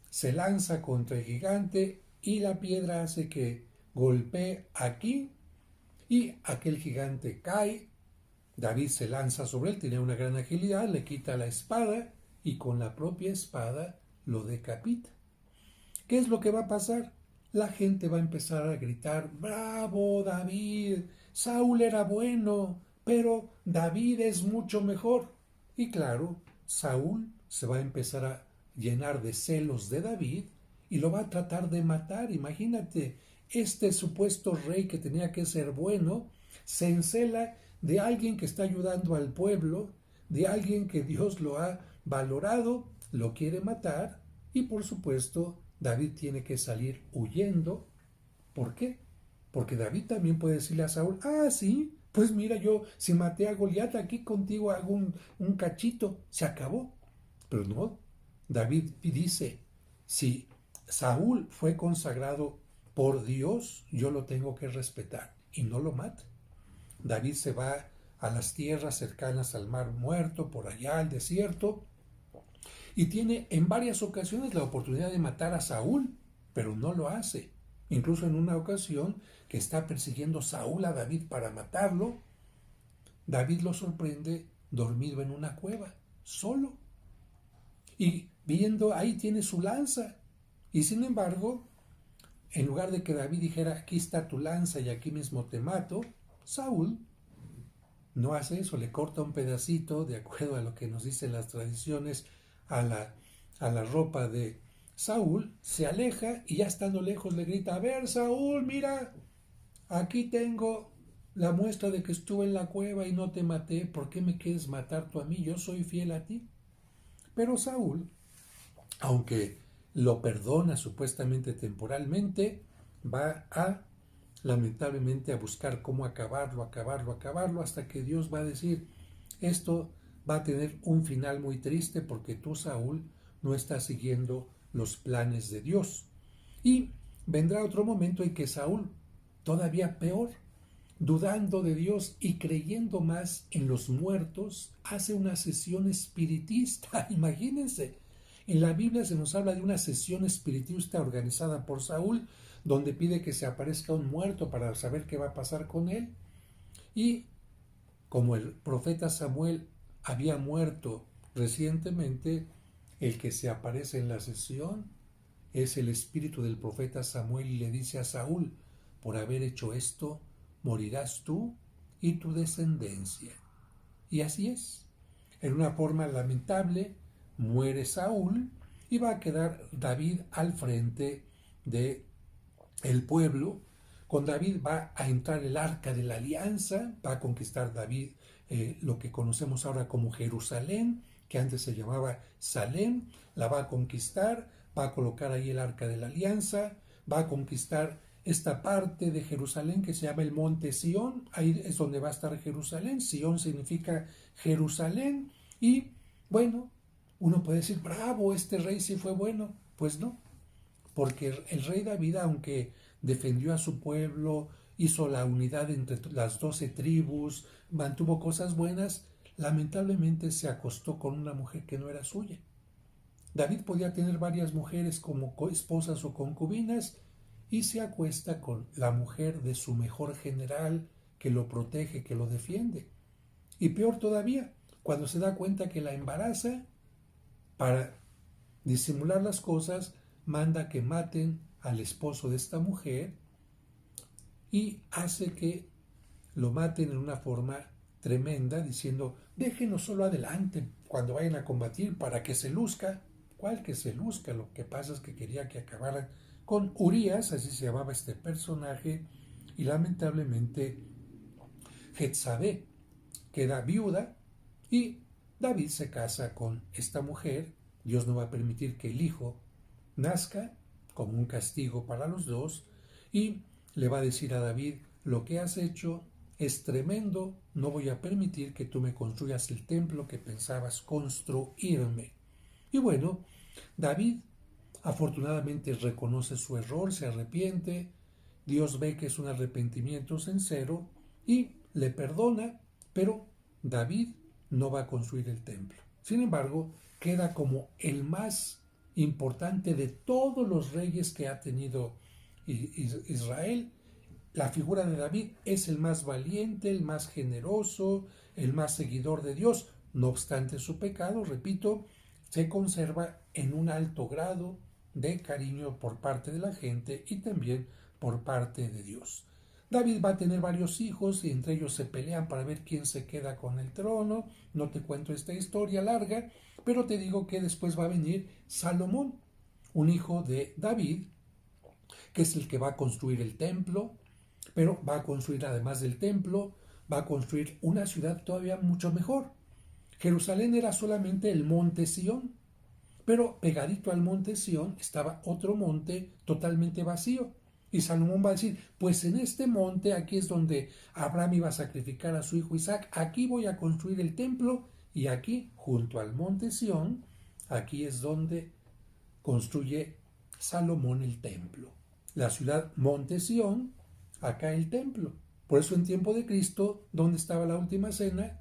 se lanza contra el gigante y la piedra hace que golpee aquí y aquel gigante cae. David se lanza sobre él, tiene una gran agilidad, le quita la espada y con la propia espada lo decapita. ¿Qué es lo que va a pasar? La gente va a empezar a gritar, ¡bravo, David! Saúl era bueno, pero David es mucho mejor. Y claro, Saúl se va a empezar a llenar de celos de David y lo va a tratar de matar. Imagínate, este supuesto rey que tenía que ser bueno, se encela de alguien que está ayudando al pueblo, de alguien que Dios lo ha valorado, lo quiere matar y por supuesto David tiene que salir huyendo. ¿Por qué? Porque David también puede decirle a Saúl, sí, pues mira, yo si maté a Goliat aquí contigo hago un cachito, se acabó. Pero no, David dice, si Saúl fue consagrado por Dios, yo lo tengo que respetar y no lo mata. David se va a las tierras cercanas al Mar Muerto, por allá al desierto, y tiene en varias ocasiones la oportunidad de matar a Saúl, pero no lo hace. Incluso en una ocasión que está persiguiendo Saúl a David para matarlo, David lo sorprende dormido en una cueva, solo. Y viendo, ahí tiene su lanza. Y sin embargo, en lugar de que David dijera, aquí está tu lanza y aquí mismo te mato, Saúl no hace eso, le corta un pedacito, de acuerdo a lo que nos dicen las tradiciones, a la ropa de Saúl, se aleja y ya estando lejos le grita, a ver Saúl, mira, aquí tengo la muestra de que estuve en la cueva y no te maté, ¿por qué me quieres matar tú a mí? Yo soy fiel a ti. Pero Saúl, aunque lo perdona supuestamente temporalmente, va lamentablemente a buscar cómo acabarlo, hasta que Dios va a decir, esto va a tener un final muy triste porque tú, Saúl, no estás siguiendo los planes de Dios. Y vendrá otro momento en que Saúl, todavía peor, dudando de Dios y creyendo más en los muertos, hace una sesión espiritista. Imagínense, en la Biblia se nos habla de una sesión espiritista organizada por Saúl, donde pide que se aparezca un muerto para saber qué va a pasar con él. Y como el profeta Samuel había muerto recientemente, el que se aparece en la sesión es el espíritu del profeta Samuel y le dice a Saúl, por haber hecho esto, morirás tú y tu descendencia. Y así es. En una forma lamentable, muere Saúl y va a quedar David al frente de el pueblo. Con David va a entrar el arca de la alianza, va a conquistar David lo que conocemos ahora como Jerusalén, que antes se llamaba Salem, la va a conquistar, va a colocar ahí el Arca de la Alianza, va a conquistar esta parte de Jerusalén que se llama el Monte Sión, ahí es donde va a estar Jerusalén, Sión significa Jerusalén, y bueno, uno puede decir, bravo, este rey sí fue bueno, pues no, porque el rey David, aunque defendió a su pueblo, hizo la unidad entre las 12 tribus, mantuvo cosas buenas, lamentablemente se acostó con una mujer que no era suya. David podía tener varias mujeres como esposas o concubinas y se acuesta con la mujer de su mejor general que lo protege, que lo defiende. Y peor todavía, cuando se da cuenta que la embaraza, para disimular las cosas, manda que maten al esposo de esta mujer y hace que lo maten en una forma tremenda, diciendo, déjenos solo adelante cuando vayan a combatir para que se luzca. ¿Cuál que se luzca? Lo que pasa es que quería que acabaran con Urías, así se llamaba este personaje, y lamentablemente Jezabel queda viuda y David se casa con esta mujer. Dios no va a permitir que el hijo nazca como un castigo para los dos y le va a decir a David, lo que has hecho es tremendo, no voy a permitir que tú me construyas el templo que pensabas construirme. Y bueno, David afortunadamente reconoce su error, se arrepiente, Dios ve que es un arrepentimiento sincero y le perdona, pero David no va a construir el templo. Sin embargo, queda como el más importante de todos los reyes que ha tenido Israel. La figura de David es el más valiente, el más generoso, el más seguidor de Dios. No obstante su pecado, repito, se conserva en un alto grado de cariño por parte de la gente y también por parte de Dios. David va a tener varios hijos y entre ellos se pelean para ver quién se queda con el trono. No te cuento esta historia larga, pero te digo que después va a venir Salomón, un hijo de David, que es el que va a construir el templo, pero va a construir además del templo, va a construir una ciudad todavía mucho mejor. Jerusalén era solamente el monte Sión, pero pegadito al monte Sión estaba otro monte totalmente vacío. Y Salomón va a decir, pues en este monte, aquí es donde Abraham iba a sacrificar a su hijo Isaac, aquí voy a construir el templo, y aquí, junto al monte Sión, aquí es donde construye Salomón el templo. La ciudad monte Sión, acá el templo. Por eso en tiempo de Cristo, ¿dónde estaba la última cena?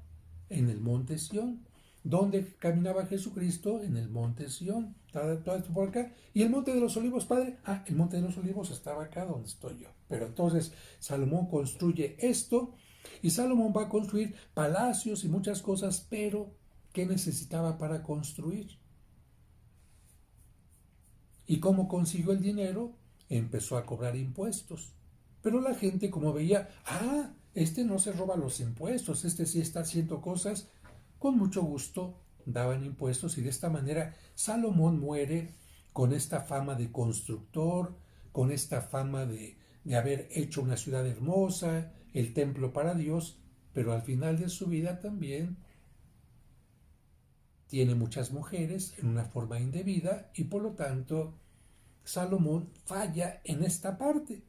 En el monte Sión. ¿Dónde caminaba Jesucristo? En el monte Sión. Todo esto por acá. ¿Y el monte de los olivos, padre? Ah, el monte de los olivos estaba acá donde estoy yo. Pero entonces Salomón construye esto y Salomón va a construir palacios y muchas cosas, pero ¿qué necesitaba para construir? ¿Y cómo consiguió el dinero? Empezó a cobrar impuestos. Pero la gente, como veía, este no se roba los impuestos, este sí está haciendo cosas, con mucho gusto daban impuestos y de esta manera Salomón muere con esta fama de constructor, con esta fama de haber hecho una ciudad hermosa, el templo para Dios, pero al final de su vida también tiene muchas mujeres en una forma indebida y por lo tanto Salomón falla en esta parte.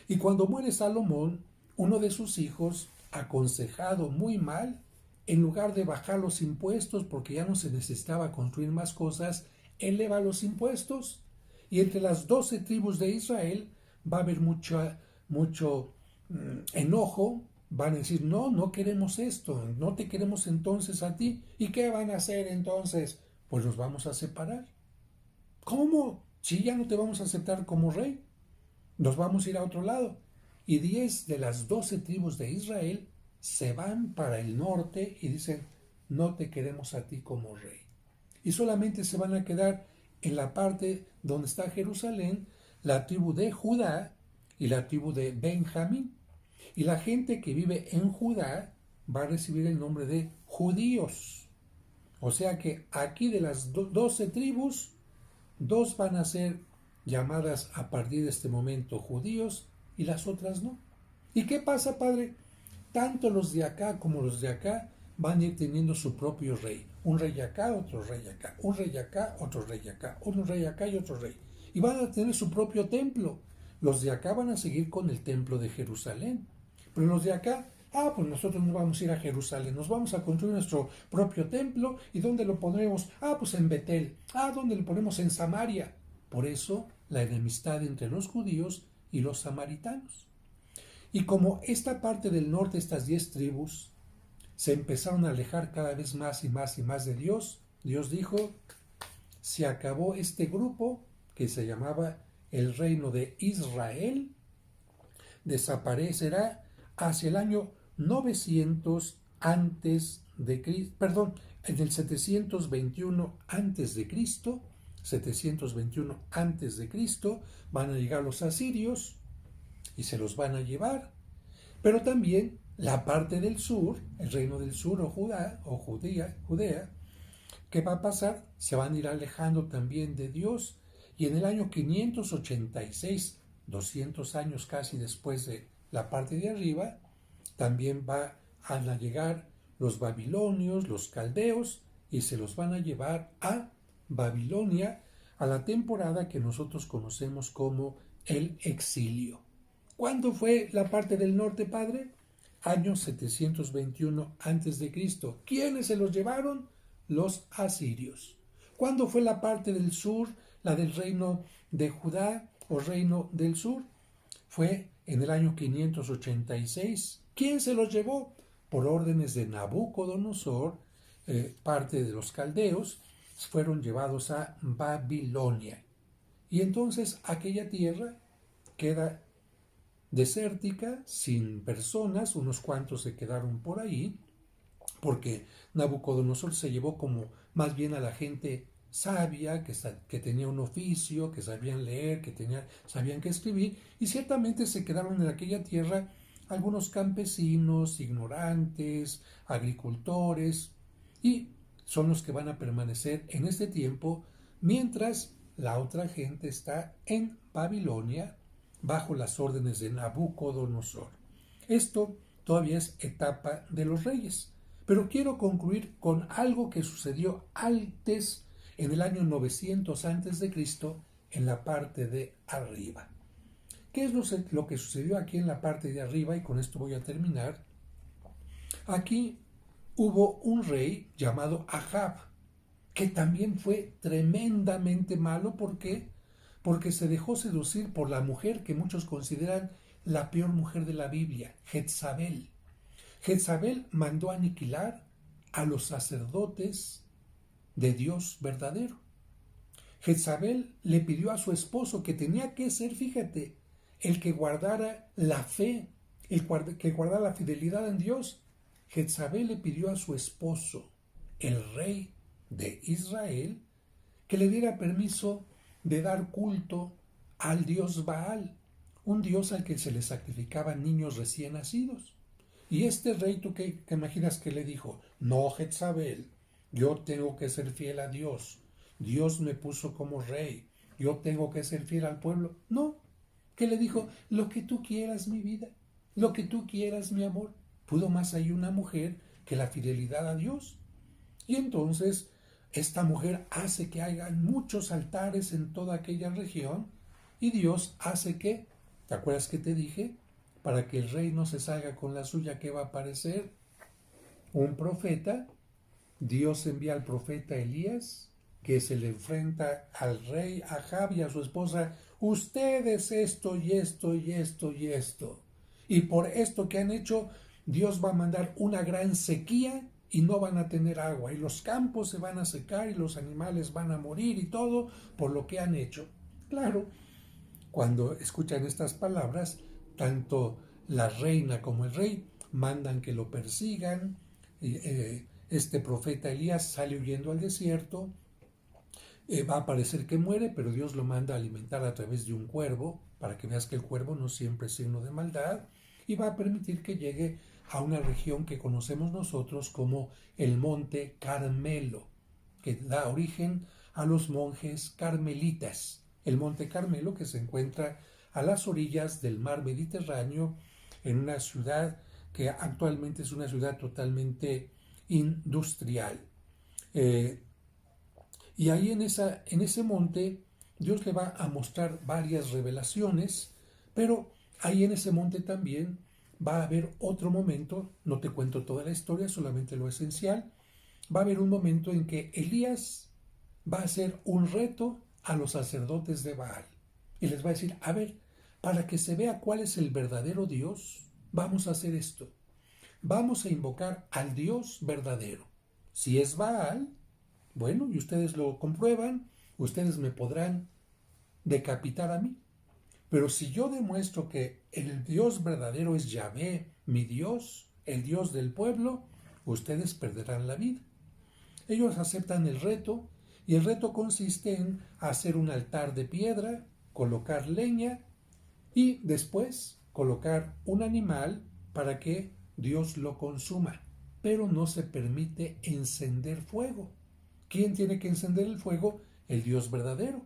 Y cuando muere Salomón, uno de sus hijos, aconsejado muy mal, en lugar de bajar los impuestos porque ya no se necesitaba construir más cosas, eleva los impuestos. Y entre las 12 tribus de Israel va a haber mucho enojo. Van a decir, no, no queremos esto, no te queremos entonces a ti. ¿Y qué van a hacer entonces? Pues nos vamos a separar. ¿Cómo? Si ya no te vamos a aceptar como rey, nos vamos a ir a otro lado. Y 10 de las 12 tribus de Israel se van para el norte y dicen, no te queremos a ti como rey. Y solamente se van a quedar en la parte donde está Jerusalén, la tribu de Judá y la tribu de Benjamín. Y la gente que vive en Judá va a recibir el nombre de judíos. O sea que aquí de las 12 tribus, 2 van a ser llamadas a partir de este momento judíos y las otras no. ¿Y qué pasa, padre? Tanto los de acá como los de acá van a ir teniendo su propio rey. un rey acá, otro rey acá, un rey acá, otro rey acá, un rey acá y otro rey. Y van a tener su propio templo. Los de acá van a seguir con el templo de Jerusalén. Pero los de acá, pues nosotros no vamos a ir a Jerusalén, nos vamos a construir nuestro propio templo. ¿Y dónde lo pondremos? Pues en Betel. ¿Dónde lo ponemos? En Samaria. Por eso la enemistad entre los judíos y los samaritanos. Y como esta parte del norte, estas 10 tribus, se empezaron a alejar cada vez más y más y más de Dios, Dios dijo, se acabó este grupo que se llamaba el reino de Israel, desaparecerá hacia el año 900 antes de Cristo, perdón, en el 721 antes de Cristo, 721 antes de Cristo, van a llegar los asirios y se los van a llevar. Pero también la parte del sur, el reino del sur o Judea, ¿qué va a pasar? Se van a ir alejando también de Dios. Y en el año 586, 200 años casi después de la parte de arriba, también van a llegar los babilonios, los caldeos, y se los van a llevar a Babilonia a la temporada que nosotros conocemos como el exilio. ¿Cuándo fue la parte del norte, padre? Año 721 a.C. ¿Quiénes se los llevaron? Los asirios. ¿Cuándo fue la parte del sur, la del reino de Judá o reino del sur? Fue en el año 586. ¿Quién se los llevó? Por órdenes de Nabucodonosor, parte de los caldeos, fueron llevados a Babilonia. Y entonces aquella tierra queda desértica, sin personas, unos cuantos se quedaron por ahí, porque Nabucodonosor se llevó como más bien a la gente sabia, que tenía un oficio, que sabían leer, sabían qué escribir, y ciertamente se quedaron en aquella tierra algunos campesinos, ignorantes, agricultores, y son los que van a permanecer en este tiempo, mientras la otra gente está en Babilonia, bajo las órdenes de Nabucodonosor. Esto todavía es etapa de los reyes, pero quiero concluir con algo que sucedió antes, en el año 900 a.C., en la parte de arriba. ¿Qué es lo que sucedió aquí en la parte de arriba? Y con esto voy a terminar. Aquí hubo un rey llamado Ahab, que también fue tremendamente malo. ¿Por qué? Porque se dejó seducir por la mujer que muchos consideran la peor mujer de la Biblia, Jezabel. Jezabel mandó aniquilar a los sacerdotes de Dios verdadero. Jezabel le pidió a su esposo que tenía que ser, fíjate, el que guardara la fe, que guardara la fidelidad en Dios. Jezabel le pidió a su esposo, el rey de Israel, que le diera permiso de dar culto al dios Baal, un dios al que se le sacrificaban niños recién nacidos. Y este rey, ¿tú qué imaginas que le dijo? No, Jezabel, yo tengo que ser fiel a Dios. Dios me puso como rey. Yo tengo que ser fiel al pueblo. No. ¿Qué le dijo? Lo que tú quieras, mi vida. Lo que tú quieras, mi amor. Pudo más ahí una mujer que la fidelidad a Dios. Y entonces esta mujer hace que haya muchos altares en toda aquella región y Dios hace que, ¿te acuerdas que te dije? Para que el rey no se salga con la suya, ¿qué va a aparecer? Un profeta. Dios envía al profeta Elías, que se le enfrenta al rey Ahab y a su esposa. Ustedes esto y esto y esto y esto. Y por esto que han hecho, Dios va a mandar una gran sequía y no van a tener agua. Y los campos se van a secar y los animales van a morir y todo por lo que han hecho. Claro, cuando escuchan estas palabras, tanto la reina como el rey mandan que lo persigan. Este profeta Elías sale huyendo al desierto. Va a parecer que muere, pero Dios lo manda a alimentar a través de un cuervo, para que veas que el cuervo no siempre es signo de maldad, y va a permitir que llegue a una región que conocemos nosotros como el Monte Carmelo, que da origen a los monjes carmelitas. El Monte Carmelo, que se encuentra a las orillas del mar Mediterráneo, en una ciudad que actualmente es una ciudad totalmente industrial. Eh, y ahí en ese monte Dios le va a mostrar varias revelaciones, pero ahí en ese monte también va a haber otro momento, no te cuento toda la historia, solamente lo esencial, va a haber un momento en que Elías va a hacer un reto a los sacerdotes de Baal y les va a decir, a ver, para que se vea cuál es el verdadero Dios, vamos a hacer esto. Vamos a invocar al Dios verdadero. Si es Baal, bueno, y ustedes lo comprueban, ustedes me podrán decapitar a mí. Pero si yo demuestro que el Dios verdadero es Yahvé, mi Dios, el Dios del pueblo, ustedes perderán la vida. Ellos aceptan el reto y el reto consiste en hacer un altar de piedra, colocar leña y después colocar un animal para que Dios lo consuma. Pero no se permite encender fuego. ¿Quién tiene que encender el fuego? El Dios verdadero.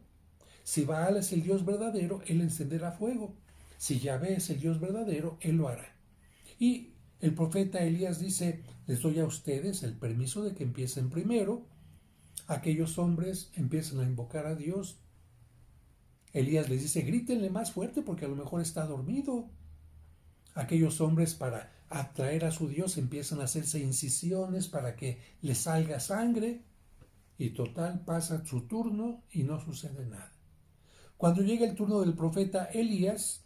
Si Baal es el Dios verdadero, él encenderá fuego. Si Yahvé es el Dios verdadero, él lo hará. Y el profeta Elías dice, les doy a ustedes el permiso de que empiecen primero. Aquellos hombres empiezan a invocar a Dios. Elías les dice, grítenle más fuerte porque a lo mejor está dormido. Aquellos hombres, para atraer a su Dios, empiezan a hacerse incisiones para que les salga sangre. Y total, pasa su turno y no sucede nada. Cuando llega el turno del profeta Elías,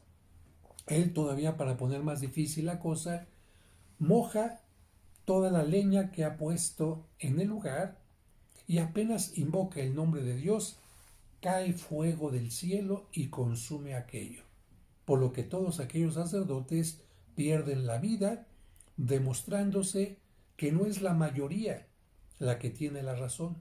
él todavía, para poner más difícil la cosa, moja toda la leña que ha puesto en el lugar y apenas invoca el nombre de Dios, cae fuego del cielo y consume aquello. Por lo que todos aquellos sacerdotes pierden la vida, demostrándose que no es la mayoría la que tiene la razón,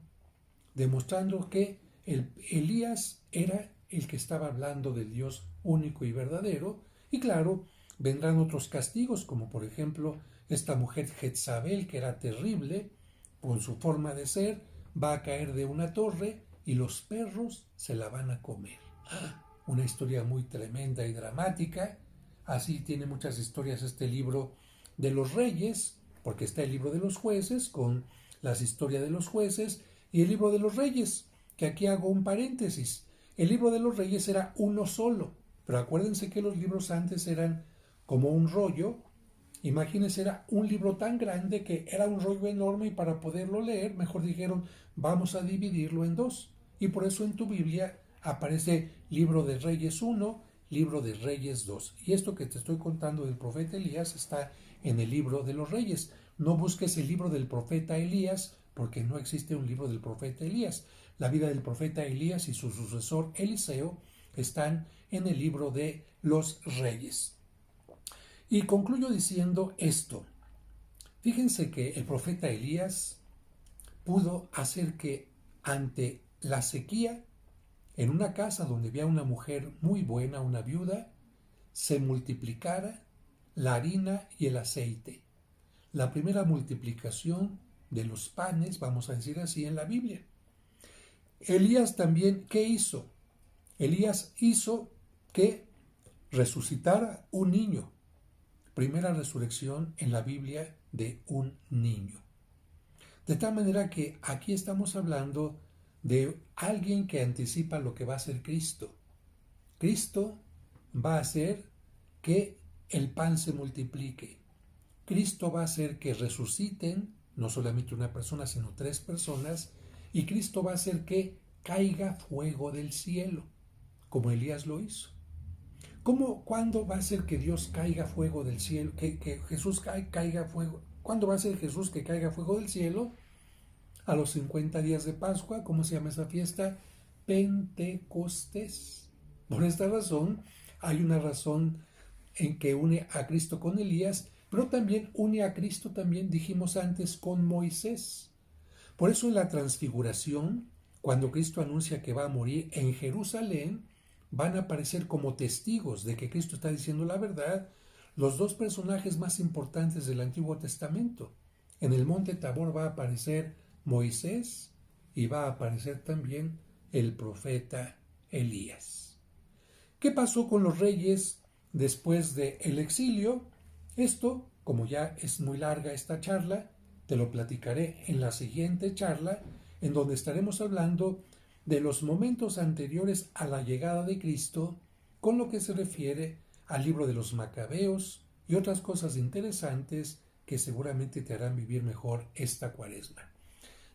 demostrando que Elías era el que estaba hablando del Dios único y verdadero, y claro, vendrán otros castigos, como por ejemplo esta mujer Jezabel, que era terrible por su forma de ser, va a caer de una torre y los perros se la van a comer. Una historia muy tremenda y dramática. Así tiene muchas historias este libro de los reyes, porque está el libro de los jueces con las historias de los jueces y el libro de los reyes, que aquí hago un paréntesis. El libro de los reyes era uno solo, pero acuérdense que los libros antes eran como un rollo. Imagínense, era un libro tan grande que era un rollo enorme y para poderlo leer, mejor dijeron, vamos a dividirlo en dos. Y por eso en tu Biblia aparece libro de Reyes 1, libro de Reyes 2. Y esto que te estoy contando del profeta Elías está en el libro de los Reyes. No busques el libro del profeta Elías porque no existe un libro del profeta Elías. La vida del profeta Elías y su sucesor Eliseo están en el libro de los Reyes. Y concluyo diciendo esto. Fíjense que el profeta Elías pudo hacer que ante la sequía, en una casa donde había una mujer muy buena, una viuda, se multiplicara la harina y el aceite. La primera multiplicación de los panes, vamos a decir así, en la Biblia. Elías también, ¿qué hizo? Elías hizo que resucitara un niño. Primera resurrección en la Biblia de un niño. De tal manera que aquí estamos hablando de alguien que anticipa lo que va a ser Cristo. Cristo va a hacer que el pan se multiplique. Cristo va a hacer que resuciten no solamente una persona, sino 3 personas. Y Cristo va a hacer que caiga fuego del cielo, como Elías lo hizo. ¿Cuándo va a ser que Dios caiga fuego del cielo? Que Jesús caiga fuego. ¿Cuándo va a ser Jesús que caiga fuego del cielo? A los 50 días de Pascua. ¿Cómo se llama esa fiesta? Pentecostés. Por esta razón, hay una razón en que une a Cristo con Elías, pero también une a Cristo, también dijimos antes, con Moisés. Por eso en la transfiguración, cuando Cristo anuncia que va a morir en Jerusalén, van a aparecer como testigos de que Cristo está diciendo la verdad los 2 personajes más importantes del Antiguo Testamento. En el monte Tabor va a aparecer Moisés y va a aparecer también el profeta Elías. ¿Qué pasó con los reyes después del exilio? Esto, como ya es muy larga esta charla, te lo platicaré en la siguiente charla, en donde estaremos hablando de los momentos anteriores a la llegada de Cristo, con lo que se refiere al libro de los Macabeos y otras cosas interesantes que seguramente te harán vivir mejor esta cuaresma.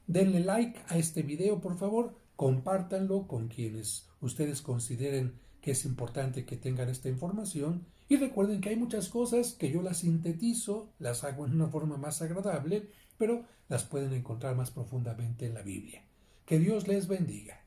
Denle like a este video, por favor, compártanlo con quienes ustedes consideren que es importante que tengan esta información y recuerden que hay muchas cosas que yo las sintetizo, las hago en una forma más agradable, pero las pueden encontrar más profundamente en la Biblia. Que Dios les bendiga.